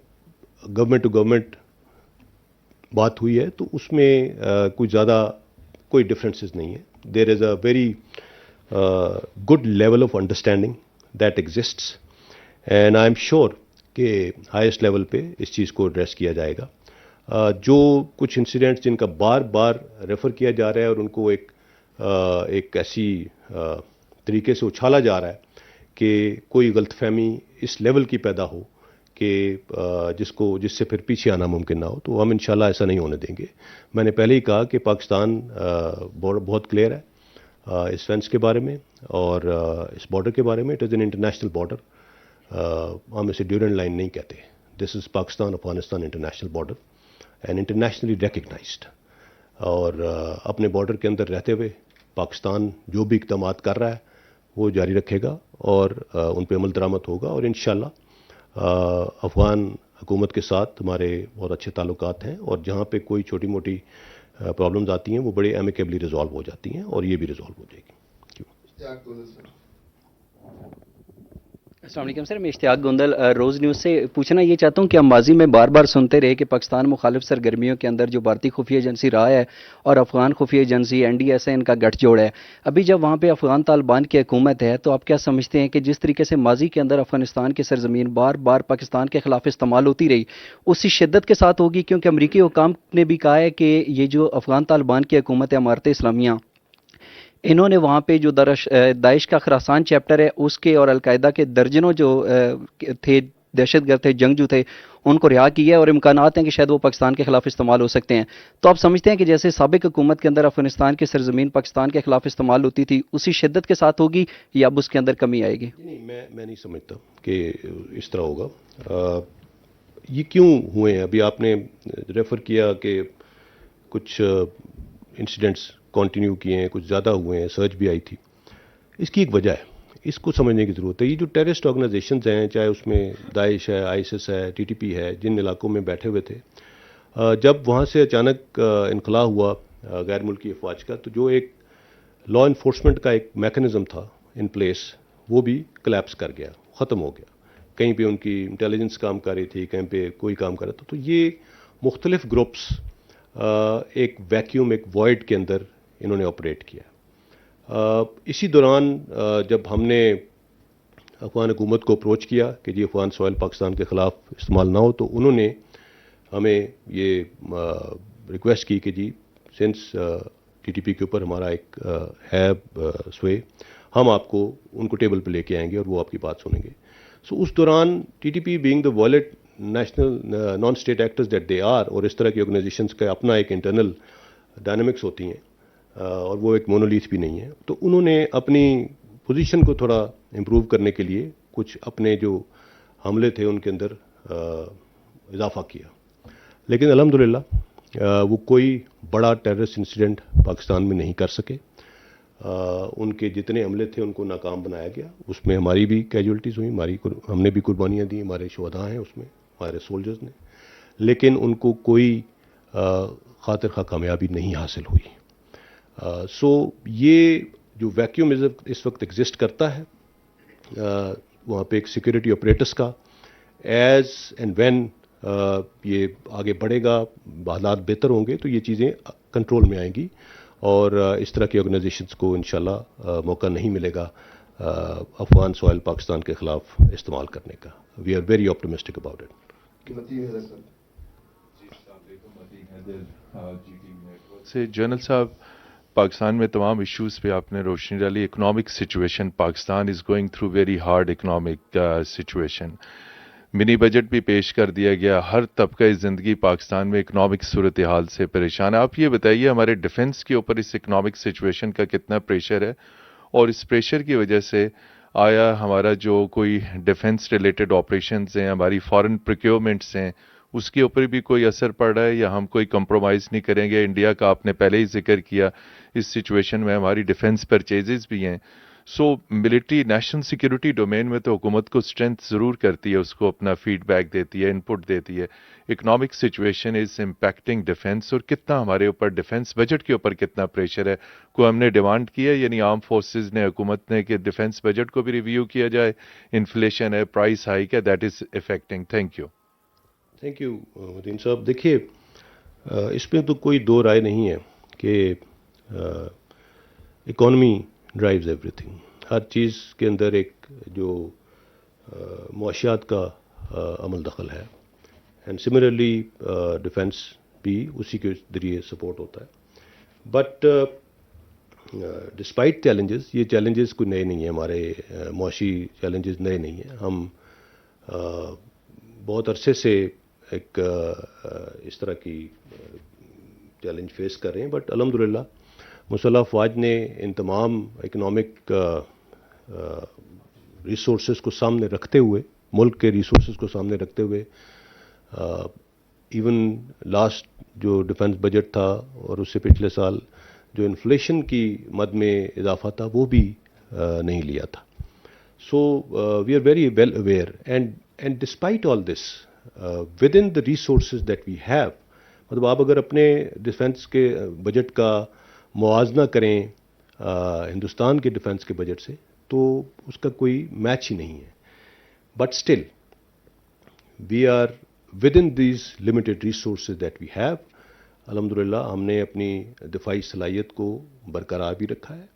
گورنمنٹ ٹو گورنمنٹ بات ہوئی ہے تو اس میں کوئی زیادہ کوئی ڈفرینسز نہیں ہے. There is a very good level of understanding that exists and I am sure کہ ہائیسٹ لیول پہ اس چیز کو ایڈریس کیا جائے گا. جو کچھ انسیڈنٹس جن کا بار بار ریفر کیا جا رہا ہے اور ان کو ایک ایسی طریقے سے اچھالا جا رہا ہے کہ کوئی غلط فہمی اس لیول کی پیدا ہو کہ جس سے پھر پیچھے آنا ممکن نہ ہو، تو ہم انشاءاللہ ایسا نہیں ہونے دیں گے. میں نے پہلے ہی کہا کہ پاکستان بہت کلیئر ہے اس فینس کے بارے میں اور اس بارڈر کے بارے میں. It is an international border. ہم اسے ڈیورنٹ لائن نہیں کہتے. This is Pakistan Afghanistan international border and internationally recognised. اور اپنے بارڈر کے اندر رہتے ہوئے پاکستان جو بھی اقدامات کر رہا ہے وہ جاری رکھے گا اور ان پہ عمل درآمد ہوگا. اور انشاءاللہ افغان حکومت کے ساتھ ہمارے بہت اچھے تعلقات ہیں اور جہاں پہ کوئی چھوٹی موٹی پرابلمز آتی ہیں وہ بڑے ایمیکیبلی ریزالو ہو جاتی ہیں اور یہ بھی ریزالو ہو جائے گی. السلام علیکم سر، میں اشتیاق گوندل روز نیوز سے پوچھنا یہ چاہتا ہوں کہ ہم ماضی میں بار بار سنتے رہے کہ پاکستان مخالف سرگرمیوں کے اندر جو بھارتی خفیہ ایجنسی رہا ہے اور افغان خفیہ ایجنسی NDSA ان کا گٹھ جوڑ ہے. ابھی جب وہاں پہ افغان طالبان کی حکومت ہے تو آپ کیا سمجھتے ہیں کہ جس طریقے سے ماضی کے اندر افغانستان کی سرزمین بار بار پاکستان کے خلاف استعمال ہوتی رہی اسی شدت کے ساتھ ہوگی؟ کیونکہ امریکی حکام نے بھی کہا ہے کہ یہ جو افغان طالبان کی حکومت ہے امارت اسلامیہ، انہوں نے وہاں پہ جو داعش کا خراسان چیپٹر ہے اس کے اور القاعدہ کے درجنوں جو تھے دہشت گرد تھے، جنگجو تھے، ان کو رہا کیا ہے اور امکانات ہیں کہ شاید وہ پاکستان کے خلاف استعمال ہو سکتے ہیں. تو آپ سمجھتے ہیں کہ جیسے سابق حکومت کے اندر افغانستان کی سرزمین پاکستان کے خلاف استعمال ہوتی تھی اسی شدت کے ساتھ ہوگی یا اب اس کے اندر کمی آئے گی؟ نہیں، میں نہیں سمجھتا کہ اس طرح ہوگا. یہ کیوں ہوئے ہیں؟ ابھی آپ نے ریفر کیا کہ کچھ انسیڈنٹس کنٹینیو کیے ہیں، کچھ زیادہ ہوئے ہیں، سرچ بھی آئی تھی. اس کی ایک وجہ ہے، اس کو سمجھنے کی ضرورت ہے. یہ جو ٹیررسٹ آرگنائزیشنز ہیں، چاہے اس میں داعش ہے، ISIS ہے، TTP ہے، جن علاقوں میں بیٹھے ہوئے تھے، جب وہاں سے اچانک انخلا ہوا غیر ملکی افواج کا تو جو ایک لا انفورسمنٹ کا ایک میکنزم تھا ان پلیس وہ بھی کلیپس کر گیا، ختم ہو گیا. کہیں پہ ان کی انٹیلیجنس کام کر رہی تھی، کہیں پہ کوئی کام کر رہا تھا. تو یہ مختلف گروپس ایک ویکیوم، ایک وائڈ کے اندر انہوں نے آپریٹ کیا. اسی دوران جب ہم نے افغان حکومت کو اپروچ کیا کہ جی افغان سوائل پاکستان کے خلاف استعمال نہ ہو، تو انہوں نے ہمیں یہ ریکویسٹ کی کہ جی سنس TTP کے اوپر ہمارا ایک ہے سوے، ہم آپ کو ان کو ٹیبل پہ لے کے آئیں گے اور وہ آپ کی بات سنیں گے. سو اس دوران TTP being the violent national non state actors that they are, اور اس طرح کی آرگنائزیشنز کا اپنا ایک انٹرنل ڈائنامکس ہوتی ہیں اور وہ ایک مونولیتھ بھی نہیں ہے، تو انہوں نے اپنی پوزیشن کو تھوڑا امپروو کرنے کے لیے کچھ اپنے جو حملے تھے ان کے اندر اضافہ کیا. لیکن الحمدللہ وہ کوئی بڑا ٹیررسٹ انسیڈنٹ پاکستان میں نہیں کر سکے. ان کے جتنے حملے تھے ان کو ناکام بنایا گیا. اس میں ہماری بھی کیجولٹیز ہوئی، ہم نے بھی قربانیاں دی، ہمارے شہداء ہیں اس میں، ہمارے سولجرز نے، لیکن ان کو کوئی خاطر خواہ کامیابی نہیں حاصل ہوئی. سو یہ جو ویکیوم اس وقت ایگزسٹ کرتا ہے وہاں پہ ایک سیکورٹی آپریٹرس کا، ایز اینڈ وین یہ آگے بڑھے گا، حالات بہتر ہوں گے تو یہ چیزیں کنٹرول میں آئیں گی اور اس طرح کی آرگنائزیشنز کو انشاءاللہ موقع نہیں ملے گا افغان سوائل پاکستان کے خلاف استعمال کرنے کا. We are very optimistic about it. سے جنرل صاحب، پاکستان میں تمام ایشوز پہ آپ نے روشنی ڈالی. Economic situation Pakistan is going through very hard economic situation. Money budget بھی پیش کر دیا گیا. ہر طبقہ زندگی پاکستان میں اکنامک صورتحال سے پریشان ہے. آپ یہ بتائیے ہمارے ڈیفنس کے اوپر اس اکنامک سچویشن کا کتنا پریشر ہے، اور اس پریشر کی وجہ سے آیا ہمارا جو کوئی ڈیفنس ریلیٹڈ آپریشنز ہیں، ہماری فارن پروکیورمنٹس ہیں، اس کے اوپر بھی کوئی اثر پڑ رہا ہے یا ہم کوئی کمپرومائز نہیں کریں گے؟ انڈیا کا آپ نے پہلے ہی ذکر کیا، اس سچویشن میں ہماری ڈیفنس پرچیزز بھی ہیں. سو ملٹری نیشنل سیکیورٹی ڈومین میں تو حکومت کو اسٹرینتھ ضرور کرتی ہے, اس کو اپنا فیڈ بیک دیتی ہے, انپٹ دیتی ہے. Economic situation is impacting defence, اور کتنا ہمارے اوپر ڈیفینس بجٹ کے اوپر کتنا پریشر ہے. کو ہم نے ڈیمانڈ کیا یعنی آرم فورسز نے, حکومت نے, کہ ڈیفینس بجٹ کو بھی ریویو کیا جائے. انفلیشن ہے, پرائس ہائیک ہے, that is affecting. Thank you. Thank you مدین صاحب. دیکھیے اس میں تو کوئی دو رائے نہیں ہے کہ اکانومی ڈرائیوز ایوری تھنگ. ہر چیز کے اندر ایک جو معاشیات کا عمل دخل ہے, اینڈ سملرلی ڈیفینس بھی اسی کے ذریعے سپورٹ ہوتا ہے. بٹ ڈسپائٹ چیلنجز, یہ چیلنجز کوئی نئے نہیں ہیں, ہمارے معاشی چیلنجز نئے نہیں ہیں. ہم بہت عرصے سے ایک اس طرح کی چیلنج فیس کر رہے ہیں, بٹ الحمدللہ مسلح افواج نے ان تمام اکنامک ریسورسز کو سامنے رکھتے ہوئے, ملک کے ریسورسز کو سامنے رکھتے ہوئے, ایون لاسٹ جو ڈیفنس بجٹ تھا اور اس سے پچھلے سال جو انفلیشن کی مد میں اضافہ تھا وہ بھی نہیں لیا تھا. So we are very well aware, and despite all this with in the resources that we have, مطلب آپ اگر اپنے ڈیفنس کے بجٹ کا موازنہ کریں ہندوستان کے ڈیفنس کے بجٹ سے تو اس کا کوئی میچ ہی نہیں ہے. But still we are within these limited resources that we have. الحمدللہ ہم نے اپنی دفاعی صلاحیت کو برقرار بھی رکھا ہے,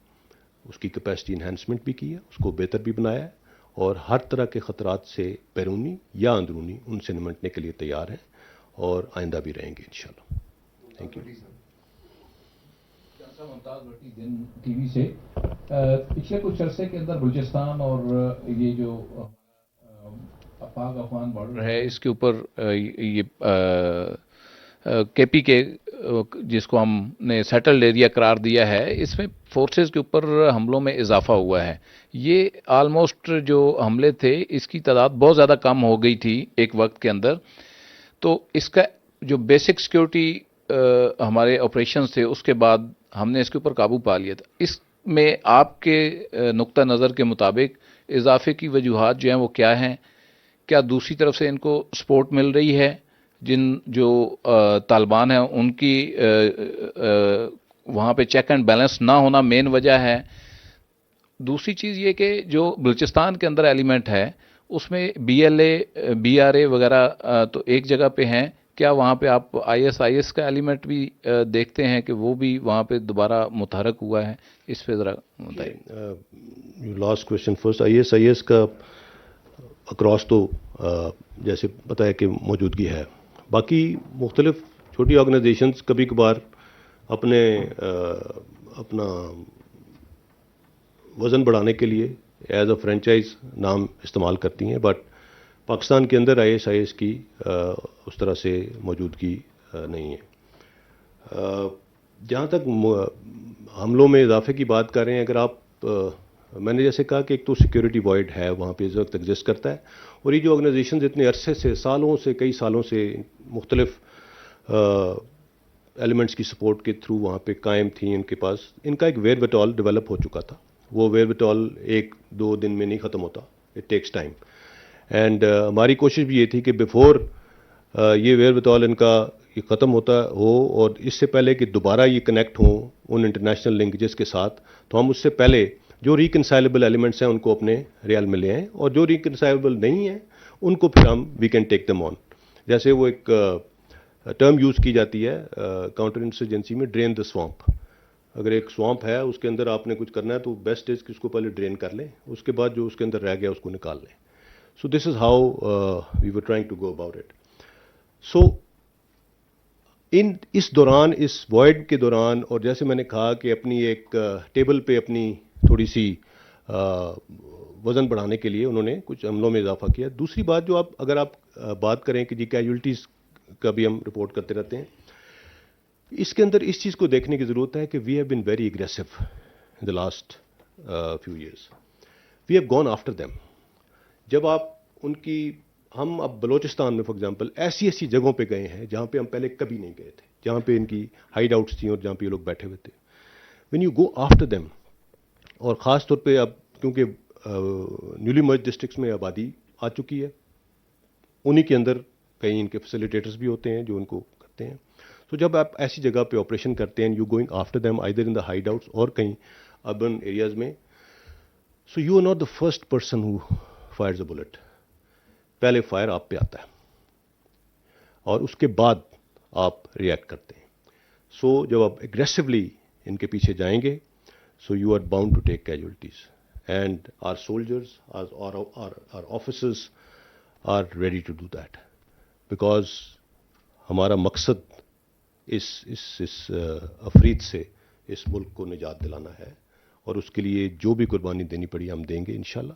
اس کی کیپیسٹی انہینسمنٹ بھی کی ہے, اس کو بہتر بھی بنایا ہے, اور ہر طرح کے خطرات سے بیرونی یا اندرونی ان سے نمٹنے کے لیے تیار ہیں, اور آئندہ بھی رہیں گے انشاءاللہ. Thank you. ممتاز بھٹی دن ٹی وی سے. پچھلے کچھ عرصے کے اندر بلوچستان اور یہ جو پاک افغان بارڈر ہے اس کے اوپر یہ کے پی کے جس کو ہم نے سیٹلڈ ایریا قرار دیا ہے, اس میں فورسز کے اوپر حملوں میں اضافہ ہوا ہے. یہ آلموسٹ جو حملے تھے اس کی تعداد بہت زیادہ کم ہو گئی تھی ایک وقت کے اندر. تو اس کا جو بیسک سیکیورٹی ہمارے آپریشنز تھے اس کے بعد ہم نے اس کے اوپر قابو پا لیا تھا. اس میں آپ کے نقطہ نظر کے مطابق اضافے کی وجوہات جو ہیں وہ کیا ہیں؟ کیا دوسری طرف سے ان کو سپورٹ مل رہی ہے؟ جو طالبان ہیں ان کی وہاں پہ چیک اینڈ بیلنس نہ ہونا مین وجہ ہے. دوسری چیز یہ کہ جو بلوچستان کے اندر ایلیمنٹ ہے اس میں B L A B R A وغیرہ تو ایک جگہ پہ ہیں, کیا وہاں پہ آپ آئی ایس کا ایلیمنٹ بھی دیکھتے ہیں کہ وہ بھی وہاں پہ دوبارہ متحرک ہوا ہے؟ اس پہ ذرا بتائیے. Last question first. I S کا اکراس تو جیسے پتہ ہے کہ موجودگی ہے. باقی مختلف چھوٹی آرگنائزیشنز کبھی کبھار اپنا وزن بڑھانے کے لیے ایز اے فرینچائز نام استعمال کرتی ہیں, بٹ پاکستان کے اندر آئی ایس کی اس طرح سے موجودگی نہیں ہے. جہاں تک حملوں میں اضافے کی بات کر رہے ہیں, اگر آپ میں نے جیسے کہا کہ ایک تو سیکیورٹی وائڈ ہے وہاں پہ اس وقت ایگزسٹ کرتا ہے, اور یہ جو آرگنائزیشنز اتنے عرصے سے کئی سالوں سے مختلف ایلیمنٹس کی سپورٹ کے تھرو وہاں پہ قائم تھیں, ان کے پاس ان کا ایک ویئر وٹال ڈیولپ ہو چکا تھا. وہ ویئر وٹال ایک دو دن میں نہیں ختم ہوتا, اٹ ٹیکس ٹائم. اینڈ ہماری کوشش بھی یہ تھی کہ بیفور یہ ویئر وٹال ان کا یہ ختم ہوتا ہو, اور اس سے پہلے کہ دوبارہ یہ کنیکٹ ہوں ان انٹرنیشنل لنکیجز کے ساتھ, تو ہم اس سے پہلے جو ریکنسائلیبل ایلیمنٹس ہیں ان کو اپنے ریال میں لے آئیں, اور جو ریکنسائلیبل نہیں ہیں ان کو پھر ہم وی کین ٹیک دم آن. جیسے وہ ایک ٹرم یوز کی جاتی ہے کاؤنٹر انسرجنسی میں, ڈرین دا سوامپ. اگر ایک سوامپ ہے اس کے اندر آپ نے کچھ کرنا ہے تو بیسٹ از کہ اس کو پہلے ڈرین کر لیں, اس کے بعد جو اس کے اندر رہ گیا اس کو نکال لیں. So this is how we were trying to go about it. So اس دوران, اس وائڈ کے دوران, اور جیسے میں نے کہا کہ اپنی ایک ٹیبل پہ اپنی تھوڑی سی وزن بڑھانے کے لیے انہوں نے کچھ عملوں میں اضافہ کیا. دوسری بات جو اگر آپ بات کریں کہ جی کیجولٹیز کا بھی ہم رپورٹ کرتے رہتے ہیں, اس کے اندر اس چیز کو دیکھنے کی ضرورت ہے کہ we have been very aggressive in the last few years. We have gone after them. جب آپ ان کی, ہم اب بلوچستان میں فار ایگزامپل ایسی جگہوں پہ گئے ہیں جہاں پہ ہم پہلے کبھی نہیں گئے تھے, جہاں پہ ان کی ہائیڈ آؤٹس تھیں اور جہاں پہ یہ لوگ بیٹھے ہوئے تھے. When you go after them اور خاص طور پہ اب کیونکہ نیولی مرج ڈسٹرکٹس میں آبادی آ چکی ہے, انہی کے اندر کئی ان کے فیسیلیٹیٹرز بھی ہوتے ہیں جو ان کو کرتے ہیں. تو جب آپ ایسی جگہ پہ آپریشن کرتے ہیں, you going after them either in the hideouts اور کہیں اربن ایریاز میں, so you are not the first person who fires a bullet. پہلے فائر آپ پہ آتا ہے اور اس کے بعد آپ ریئیکٹ کرتے ہیں. سو جب آپ ایگریسولی ان کے پیچھے جائیں گے, so you are bound to take casualties, and our soldiers our officers are ready to do that, because ہمارا مقصد اس افرید سے اس ملک کو نجات دلانا ہے, اور اس کے لیے جو بھی قربانی دینی پڑی ہم دیں گے انشاءاللہ.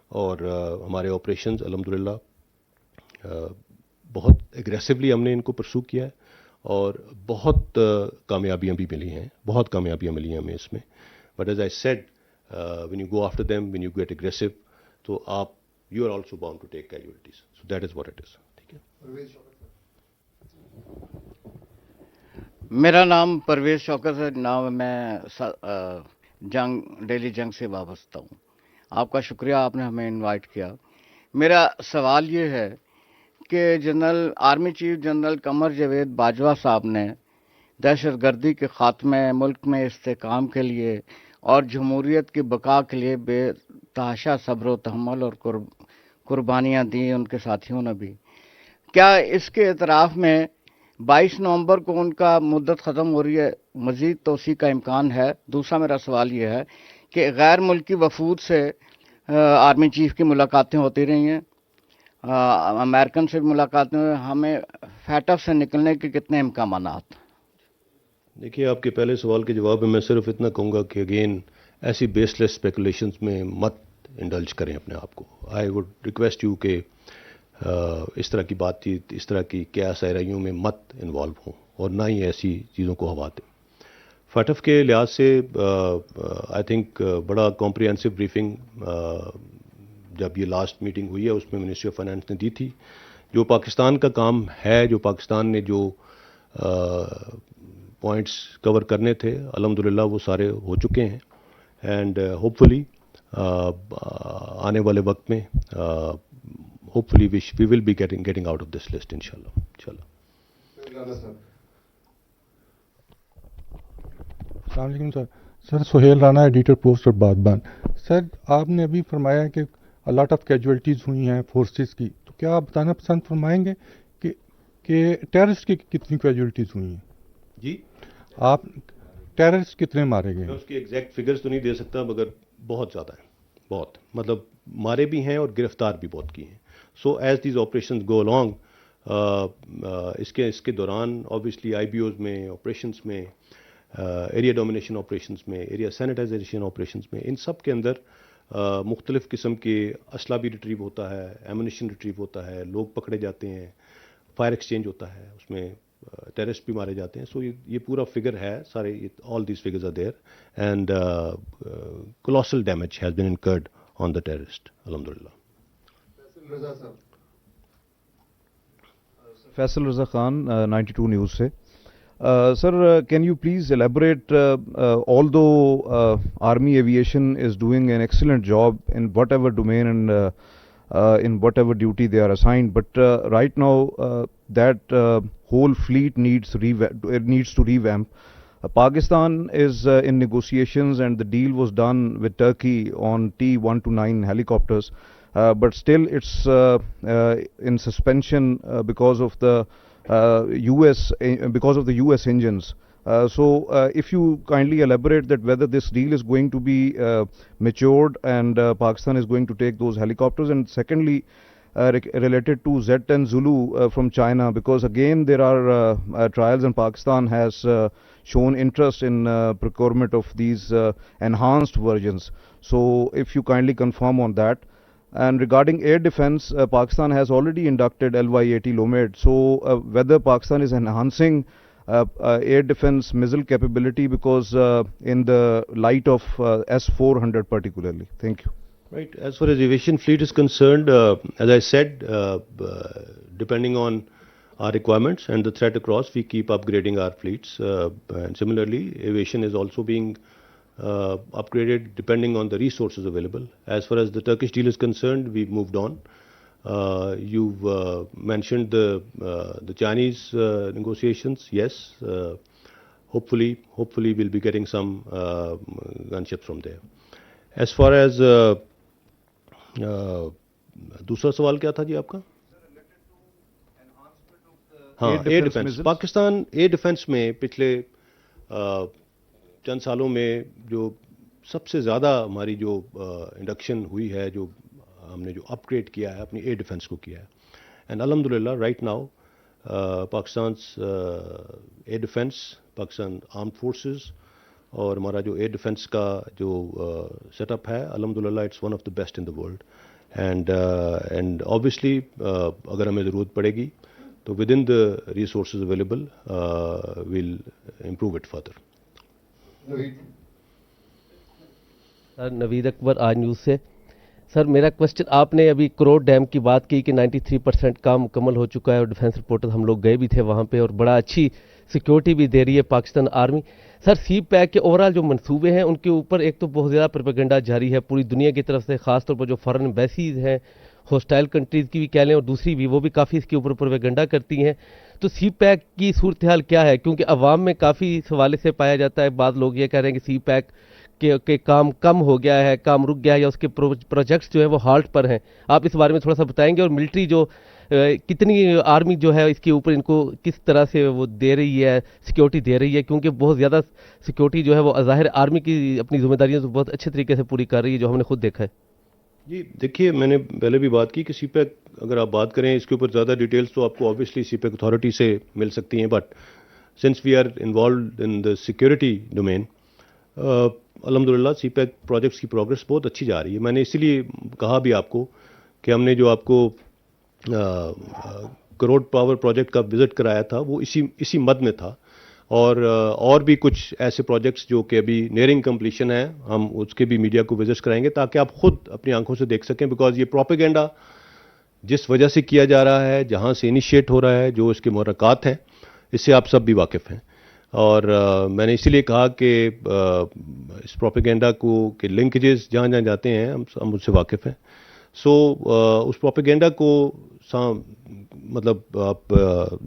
اور ہمارے آپریشنز الحمدللہ بہت ایگریسولی ہم نے ان کو پرسو کیا ہے, اور بہت کامیابیاں بھی ملی ہیں, بہت کامیابیاں ملی ہیں ہمیں اس میں. But as I said, when you go after them, when you get aggressive, تو آپ you are also bound to take casualties. So that is what it is. ٹھیک ہے. میرا نام پرویز شوکت ہے. نام میں ڈیلی جنگ سے وابستہ ہوں. آپ کا شکریہ, آپ نے ہمیں انوائٹ کیا. میرا سوال یہ ہے کہ general army chief general Qamar Javed Bajwa صاحب نے دہشت گردی کے خاتمے, ملک میں استحکام کے لیے اور جمہوریت کی بقا کے لیے بے تحاشا صبر و تحمل اور قربانیاں دیں, ان کے ساتھیوں نے بھی. کیا اس کے اعتراف میں 22 نومبر کو ان کا مدت ختم ہو رہی ہے, مزید توسیع کا امکان ہے؟ دوسرا میرا سوال یہ ہے کہ غیر ملکی وفود سے آرمی چیف کی ملاقاتیں ہوتی رہی ہیں, امریکن سے بھی ملاقاتیں ہوئی, ہمیں فیٹف سے نکلنے کے کتنے امکانات؟ دیکھیے, آپ کے پہلے سوال کے جواب میں صرف اتنا کہوں گا کہ اگین ایسی بیس لیس اسپیکولیشنز میں مت انڈلج کریں اپنے آپ کو. آئی وڈ ریکویسٹ یو کہ اس طرح کی بات چیت, اس طرح کی کیا سیرائیوں میں مت انوالو ہوں, اور نہ ہی ایسی چیزوں کو ہوا دیں. فیٹف کے لحاظ سے آئی تھنک بڑا کمپریہنسو بریفنگ جب یہ لاسٹ میٹنگ ہوئی ہے اس میں منسٹری آف فائنانس نے دی تھی. جو پاکستان کا کام ہے, جو پاکستان نے جو پوائنٹس کور کرنے تھے, الحمدللہ وہ سارے ہو چکے ہیں. اینڈ ہوپ فلی آنے والے وقت میں hopefully we will be getting out of this list انشاءاللہ. السلام علیکم sir. Sohail Rana, editor Post اور بادبان. سر, آپ نے ابھی فرمایا کہ لاٹ آف کیجویلٹیز ہوئی ہیں فورسز کی, تو کیا آپ بتانا پسند فرمائیں گے کہ ٹیررسٹ کی کتنی کیجویلٹیز ہوئی ہیں؟ جی, آپ ٹیررسٹ کتنے مارے گئے ہیں؟ میں اس کی ایگزیکٹ فگرز تو نہیں دے سکتا, مگر بہت زیادہ ہیں, بہت, مطلب مارے بھی ہیں اور گرفتار بھی بہت کی ہیں. So as these operations go along, اس کے دوران اوبیسلی آئی بی اوز میں, آپریشنس میں, ایریا ڈومینیشن آپریشنس میں, ایریا سینیٹائزیشن آپریشنس میں, ان سب کے اندر مختلف قسم کے اسلحہ بھی ریٹریو ہوتا ہے, ایمونیشن ریٹریو ہوتا ہے, لوگ پکڑے جاتے ہیں, فائر ایکسچینج ہوتا ہے, اس میں ٹیررسٹ بھی مارے جاتے ہیں. سو یہ پورا فگر ہے, سارے all these figures are there, and colossal damage has been incurred on the terrorist الحمدللہ. فیصل رضا خان, 92 نیوز سے. Sir, can you please elaborate, although Army Aviation is doing an excellent job in whatever domain and in whatever duty they are assigned, but right now that whole fleet needs to revamp. Pakistan is in negotiations and the deal was done with Turkey on T-129 helicopters, but still it's in suspension because of the US engines. So if you kindly elaborate that whether this deal is going to be matured and Pakistan is going to take those helicopters, and secondly related to Z-10 Zulu from China, because again there are trials and Pakistan has shown interest in procurement of these enhanced versions. So if you kindly confirm on that. And regarding air defense, Pakistan has already inducted LY-80 Lomad. So whether Pakistan is enhancing air defense missile capability because in the light of S-400 particularly. Thank you. Right. As far as aviation fleet is concerned, as I said, depending on our requirements and the threat across, we keep upgrading our fleets. And similarly, aviation is also being upgraded depending on the resources available. As far as the Turkish deal is concerned, we've moved on. You've mentioned the Chinese negotiations. Yes, hopefully we'll be getting some gunships from there. As far as دوسرا سوال کیا تھا جی آپ کا؟ ہاں، year defence. Pakistan air defence میں پچھلے چند سالوں میں جو سب سے زیادہ ہماری جو انڈکشن ہوئی ہے، جو ہم نے جو اپ گریڈ کیا ہے اپنی ایئر ڈیفنس کو کیا ہے. اینڈ الحمد للہ رائٹ ناؤ پاکستان's air defence, Pakistan armed forces اور ہمارا جو ایئر ڈیفنس کا جو سیٹ اپ ہے، الحمد للہ it's one of the best in the world. And obviously اگر ہمیں ضرورت پڑے گی تو with in the resources available we'll improve it further. Sir Naveed Akbar Aaj news سے. سر میرا کوشچن، آپ نے ابھی کروڑ ڈیم کی بات کی کہ 93% کام مکمل ہو چکا ہے اور ڈیفنس رپورٹر ہم لوگ گئے بھی تھے وہاں پہ اور بڑا اچھی سیکیورٹی بھی دے رہی ہے پاکستان آرمی. سر سی پیک کے اوورال جو منصوبے ہیں ان کے اوپر ایک تو بہت زیادہ پروپیگنڈا جاری ہے پوری دنیا کی طرف سے، خاص طور پر جو فارن ایمبیسیز ہیں، ہوسٹائل کنٹریز کی بھی کہہ لیں اور دوسری بھی، وہ بھی کافی اس کے اوپر پروپیگنڈا کرتی ہیں. تو سی پیک کی صورتحال کیا ہے؟ کیونکہ عوام میں کافی حوالے سے پایا جاتا ہے، بعض لوگ یہ کہہ رہے ہیں کہ سی پیک کہ کام کم ہو گیا ہے، کام رک گیا ہے یا اس کے پروجیکٹس جو ہیں وہ ہالٹ پر ہیں. آپ اس بارے میں تھوڑا سا بتائیں گے؟ اور ملٹری جو کتنی آرمی جو ہے اس کے اوپر ان کو کس طرح سے وہ دے رہی ہے، سیکیورٹی دے رہی ہے؟ کیونکہ بہت زیادہ سیکیورٹی جو ہے وہ ظاہر آرمی کی اپنی ذمہ داریوں سے بہت اچھے طریقے سے پوری کر رہی ہے، جو ہم نے خود دیکھا ہے. جی دیکھیے، میں نے پہلے بھی بات کی کہ سی پیک اگر آپ بات کریں اس کے اوپر زیادہ ڈیٹیلز تو آپ کو آبویسلی سی پیک اتھارٹی سے مل سکتی ہیں، but since we are involved in the security domain, الحمد للہ سی پیک پروجیکٹس کی پروگرس بہت اچھی جا رہی ہے. میں نے اسی لیے کہا بھی آپ کو کہ ہم نے جو آپ کو کروڑ پاور پروجیکٹ کا وزٹ کرایا تھا وہ اسی مد میں تھا، اور بھی کچھ ایسے پروجیکٹس جو کہ ابھی نیئرنگ کمپلیشن ہیں، ہم اس کے بھی میڈیا کو وزٹ کرائیں گے تاکہ آپ خود اپنی آنکھوں سے دیکھ سکیں. بیکاز یہ پروپیگنڈا جس وجہ سے کیا جا رہا ہے، جہاں سے انیشیٹ ہو رہا ہے، جو اس کے محرکات ہیں، اس سے آپ سب بھی واقف ہیں. اور میں نے اسی لیے کہا کہ اس پروپیگنڈا کو کہ لنکیجز جہاں جہاں جاتے ہیں ہم اس سے واقف ہیں. سو اس پروپیگنڈا کو مطلب آپ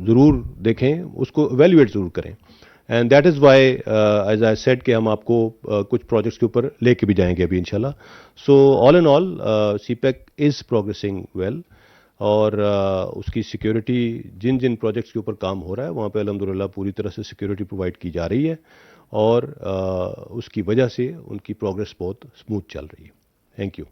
ضرور دیکھیں، اس کو ایویلیویٹ ضرور کریں. And that is why as I sad کہ ہم آپ کو کچھ پروجیکٹس کے اوپر لے کے بھی جائیں گے ابھی انشاءاللہ. سو آل ان آل سی پیک از پروگریسنگ ویل، اور اس کی سیکیورٹی جن پروجیکٹس کے اوپر کام ہو رہا ہے وہاں پہ الحمدللہ پوری طرح سے سیکیورٹی پرووائڈ کی جا رہی ہے، اور اس کی وجہ سے ان کی پروگریس بہت اسموتھ چل رہی ہے. Thank you.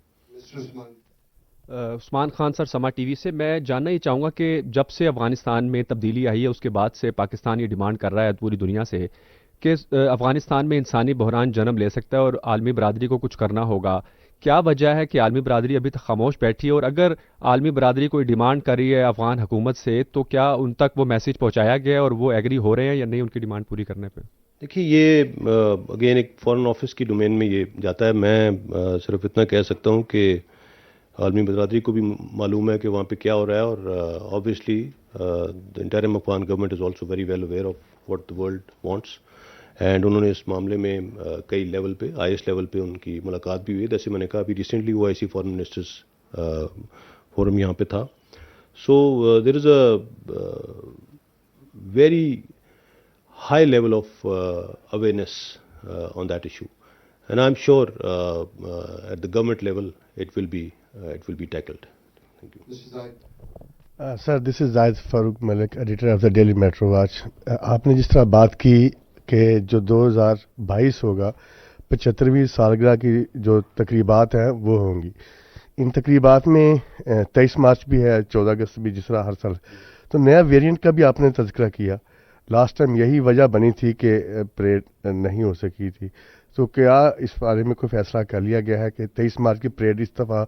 Usman Khan sir, Samaa T V سے. میں جاننا یہ چاہوں گا کہ جب سے افغانستان میں تبدیلی آئی ہے اس کے بعد سے پاکستان یہ ڈیمانڈ کر رہا ہے پوری دنیا سے کہ افغانستان میں انسانی بحران جنم لے سکتا ہے اور عالمی برادری کو کچھ کرنا ہوگا. کیا وجہ ہے کہ عالمی برادری ابھی تک خاموش بیٹھی ہے؟ اور اگر عالمی برادری کوئی ڈیمانڈ کر رہی ہے افغان حکومت سے تو کیا ان تک وہ میسج پہنچایا گیا اور وہ ایگری ہو رہے ہیں یا نہیں ان کی ڈیمانڈ پوری کرنے پہ؟ دیکھیے، یہ اگین ایک فارن آفس کی ڈومین میں یہ جاتا ہے. میں صرف اتنا کہہ سکتا ہوں کہ عالمی برادری کو بھی معلوم ہے کہ وہاں پہ کیا ہو رہا ہے، اور obviously the interim Afghan government is also very well aware of what the world wants. And انہوں نے اس معاملے میں کئی لیول پہ، آئی ایس لیول پہ ان کی ملاقات بھی ہوئی. جیسے میں نے کہا ابھی ریسنٹلی وہ IC فارن منسٹرز فورم یہاں پہ تھا. So there is a very high level of awareness on that issue, and I am sure at the government level it will be tackled. Thank you. Mr. Zaid. Sir, this is Zaid Farooq Malik, editor of the Daily Metro Watch. آپ نے جس طرح بات کی کہ جو 2022 ہوگا 75ویں سالگرہ کی جو تقریبات ہیں وہ ہوں گی. ان تقریبات میں 23 مارچ بھی ہے، 14 اگست بھی، جس طرح ہر سال. تو نیا ویریئنٹ کا بھی آپ نے تذکرہ کیا. لاسٹ ٹائم یہی وجہ بنی تھی کہ پریڈ نہیں ہو سکی تھی. تو کیا اس بارے میں کوئی فیصلہ کر لیا گیا ہے کہ 23 مارچ کی پریڈ اس دفعہ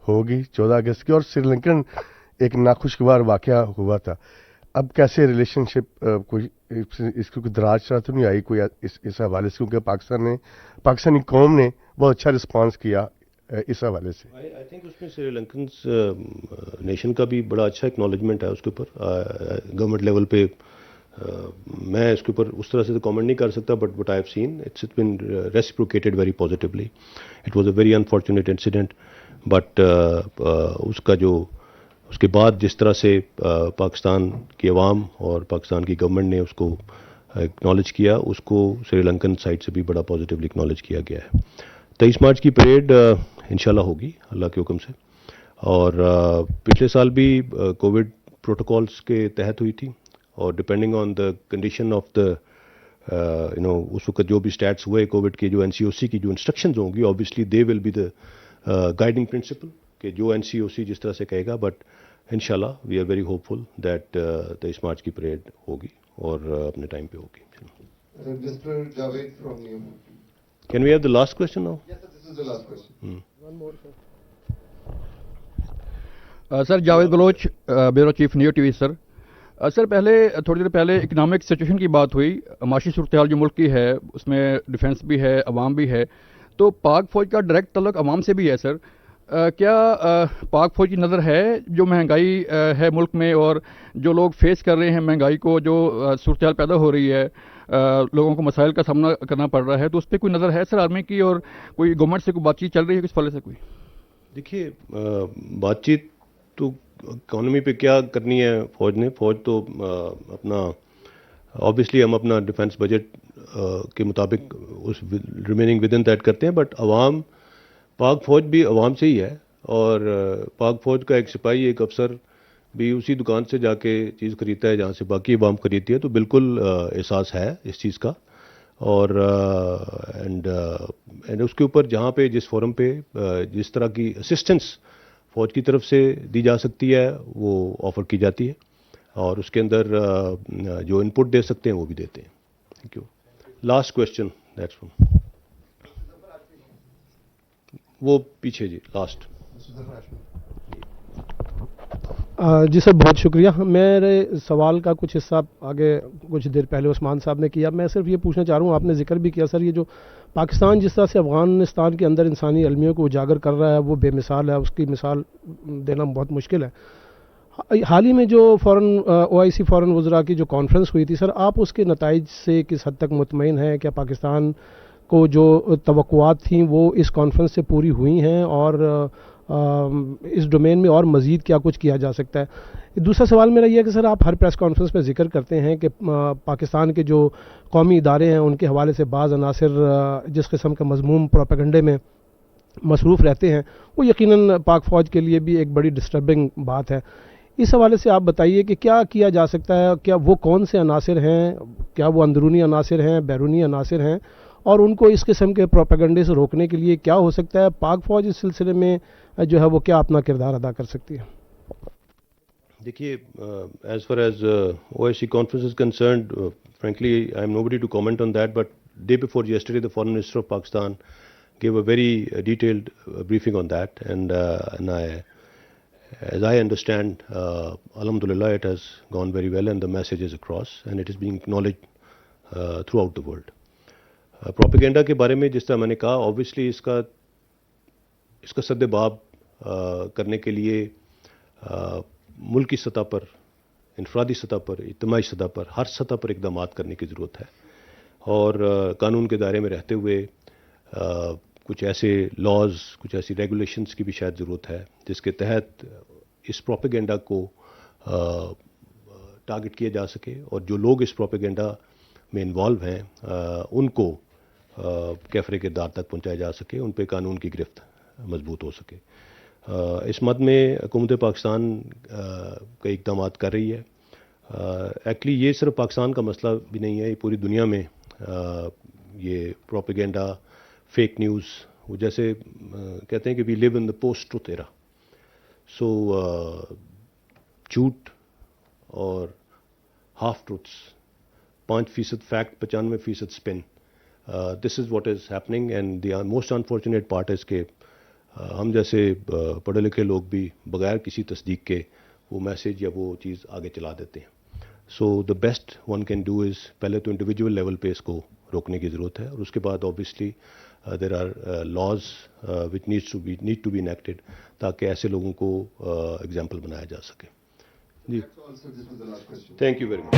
ہوگی 14 اگست کی؟ اور سری لنکن ایک ناخوشگوار واقعہ ہوا تھا، اب کیسے ریلیشن شپ کوئی اس کو کوئی دراز چڑھ تو نہیں آئی کوئی اس حوالے سے؟ کیونکہ پاکستانی قوم نے بہت اچھا رسپانس کیا اس حوالے سے. آئی تھنک اس میں سری لنکنز نیشن کا بھی بڑا اچھا اکنالجمنٹ ہے اس کے اوپر. گورنمنٹ لیول پہ میں اس کے اوپر اس طرح سے تو کامنٹ نہیں کر سکتا, but what I have seen it's been reciprocated very positively. It was a very unfortunate incident, but اس کا جو اس کے بعد جس طرح سے پاکستان کی عوام اور پاکستان کی گورنمنٹ نے اس کو اکنالج کیا, اس کو سری لنکن سائڈ سے بھی بڑا پازیٹیولی اکنالج کیا گیا ہے. 23 مارچ کی پریڈ انشاءاللہ ہوگی اللہ کے حکم سے, اور پچھلے سال بھی کووڈ پروٹوکالز کے تحت ہوئی تھی, اور depending on the condition of the اس وقت جو بھی اسٹیٹس ہوئے کووڈ کے, جو NCOC کی جو انسٹرکشنز ہوں گی obviously they will be the guiding principle کہ جو NCOC جس طرح سے کہے گا. بٹ انشاءاللہ we are very hopeful that 23 March کی پریڈ ہوگی اور اپنے ٹائم پہ ہوگی. Mr. Javed from New. Can we have the last question now? Yes, sir, this is the last question. One more, sir. Sir Javed Baloch, bureau chief Neo T V. Sir sir پہلے تھوڑی دیر پہلے economic situation کی بات ہوئی, معاشی صورتحال جو ملک کی ہے اس میں ڈیفنس بھی ہے, عوام بھی ہے, تو پاک فوج کا ڈائریکٹ تعلق عوام سے بھی ہے. سر کیا پاک فوج کی نظر ہے جو مہنگائی ہے ملک میں اور جو لوگ فیس کر رہے ہیں مہنگائی کو, جو صورتحال پیدا ہو رہی ہے, لوگوں کو مسائل کا سامنا کرنا پڑ رہا ہے, تو اس پہ کوئی نظر ہے سر آرمی کی, اور کوئی گورنمنٹ سے کوئی بات چیت چل رہی ہے کس پہلے سے کوئی؟ دیکھیے بات چیت تو اکانومی پہ کیا کرنی ہے فوج نے. فوج تو اپنا آبویسلی ہم اپنا ڈیفنس بجٹ کے مطابق اس ریمیننگ ود ان دیٹ کرتے ہیں, بٹ عوام پاک فوج بھی عوام سے ہی ہے, اور پاک فوج کا ایک سپاہی ایک افسر بھی اسی دکان سے جا کے چیز خریدتا ہے جہاں سے باقی عوام خریدتی ہے. تو بالکل احساس ہے اس چیز کا, اور اینڈ اس کے اوپر جہاں پہ جس فورم پہ جس طرح کی اسسٹنس فوج کی طرف سے دی جا سکتی ہے وہ آفر کی جاتی ہے, اور اس کے اندر جو ان پٹ دے سکتے ہیں وہ بھی دیتے ہیں. Thank you. Last question that's from وہ پیچھے جی لاسٹ. جی سر بہت شکریہ. میرے سوال کا کچھ حصہ آگے کچھ دیر پہلے عثمان صاحب نے کیا. میں صرف یہ پوچھنا چاہ رہا ہوں, آپ نے ذکر بھی کیا سر, یہ جو پاکستان جس طرح سے افغانستان کے اندر انسانی المیوں کو اجاگر کر رہا ہے وہ بے مثال ہے, اس کی مثال دینا بہت مشکل ہے. حال ہی میں جو OIC فورن وزراء کی جو کانفرنس ہوئی تھی سر, آپ اس کے نتائج سے کس حد تک مطمئن ہیں؟ کیا پاکستان کو جو توقعات تھیں وہ اس کانفرنس سے پوری ہوئی ہیں, اور اس ڈومین میں اور مزید کیا کچھ کیا جا سکتا ہے؟ دوسرا سوال میرا یہ ہے کہ سر آپ ہر پریس کانفرنس میں ذکر کرتے ہیں کہ پاکستان کے جو قومی ادارے ہیں ان کے حوالے سے بعض عناصر جس قسم کا مذموم پروپیگنڈے میں مصروف رہتے ہیں, وہ یقیناً پاک فوج کے لیے بھی ایک بڑی ڈسٹربنگ بات ہے. اس حوالے سے آپ بتائیے کہ کیا کیا جا سکتا ہے, کیا وہ کون سے عناصر ہیں, کیا وہ اندرونی عناصر ہیں, بیرونی عناصر ہیں, اور ان کو اس قسم کے پروپیگنڈے سے روکنے کے لیے کیا ہو سکتا ہے؟ پاک فوج اس سلسلے میں جو ہے وہ کیا اپنا کردار ادا کر سکتی ہے؟ دیکھیے as far as OIC conference is concerned, frankly I am nobody to comment on that, but day before yesterday the Foreign Minister of Pakistan gave a very detailed briefing on that, and I, as I understand, alhamdulillah it has gone very well and the message is across and it is being acknowledged throughout the world. Propaganda کے بارے میں جس طرح میں نے کہا, obviously اس کا سد باب کرنے کے لیے ملکی سطح پر, انفرادی سطح پر, اجتماعی سطح پر, ہر سطح پر اقدامات کرنے کی ضرورت ہے, اور قانون کے دائرے میں رہتے ہوئے کچھ ایسے لاز, کچھ ایسی ریگولیشنز کی بھی شاید ضرورت ہے جس کے تحت اس پروپیگنڈا کو ٹارگٹ کیا جا سکے, اور جو لوگ اس پروپیگنڈا میں انوالو ہیں ان کو کیفرے کے دار تک پہنچایا جا سکے, ان پہ قانون کی گرفت مضبوط ہو سکے. اس مد میں حکومت پاکستان کئی اقدامات کر رہی ہے. ایکچولی یہ صرف پاکستان کا مسئلہ بھی نہیں ہے, یہ پوری دنیا میں یہ پروپیگنڈا, فیک نیوز, وہ جیسے کہتے ہیں کہ وی لیو ان دا پوسٹ ٹروتھ ایرا. سو جھوٹ اور half truths, 5% fact, 95% spin, this is what is happening. And the most unfortunate part is کہ ہم جیسے پڑھے لکھے لوگ بھی بغیر کسی تصدیق کے وہ میسیج یا وہ چیز آگے چلا دیتے ہیں. So the best one can do is, پہلے تو انڈیویجول لیول پہ اس کو روکنے کی ضرورت ہے, اور اس کے بعد obviously there are laws which need to be enacted تاکہ ایسے لوگوں کو ایگزامپل بنایا جا سکے. جی Also, this was the last question. Thank you very much.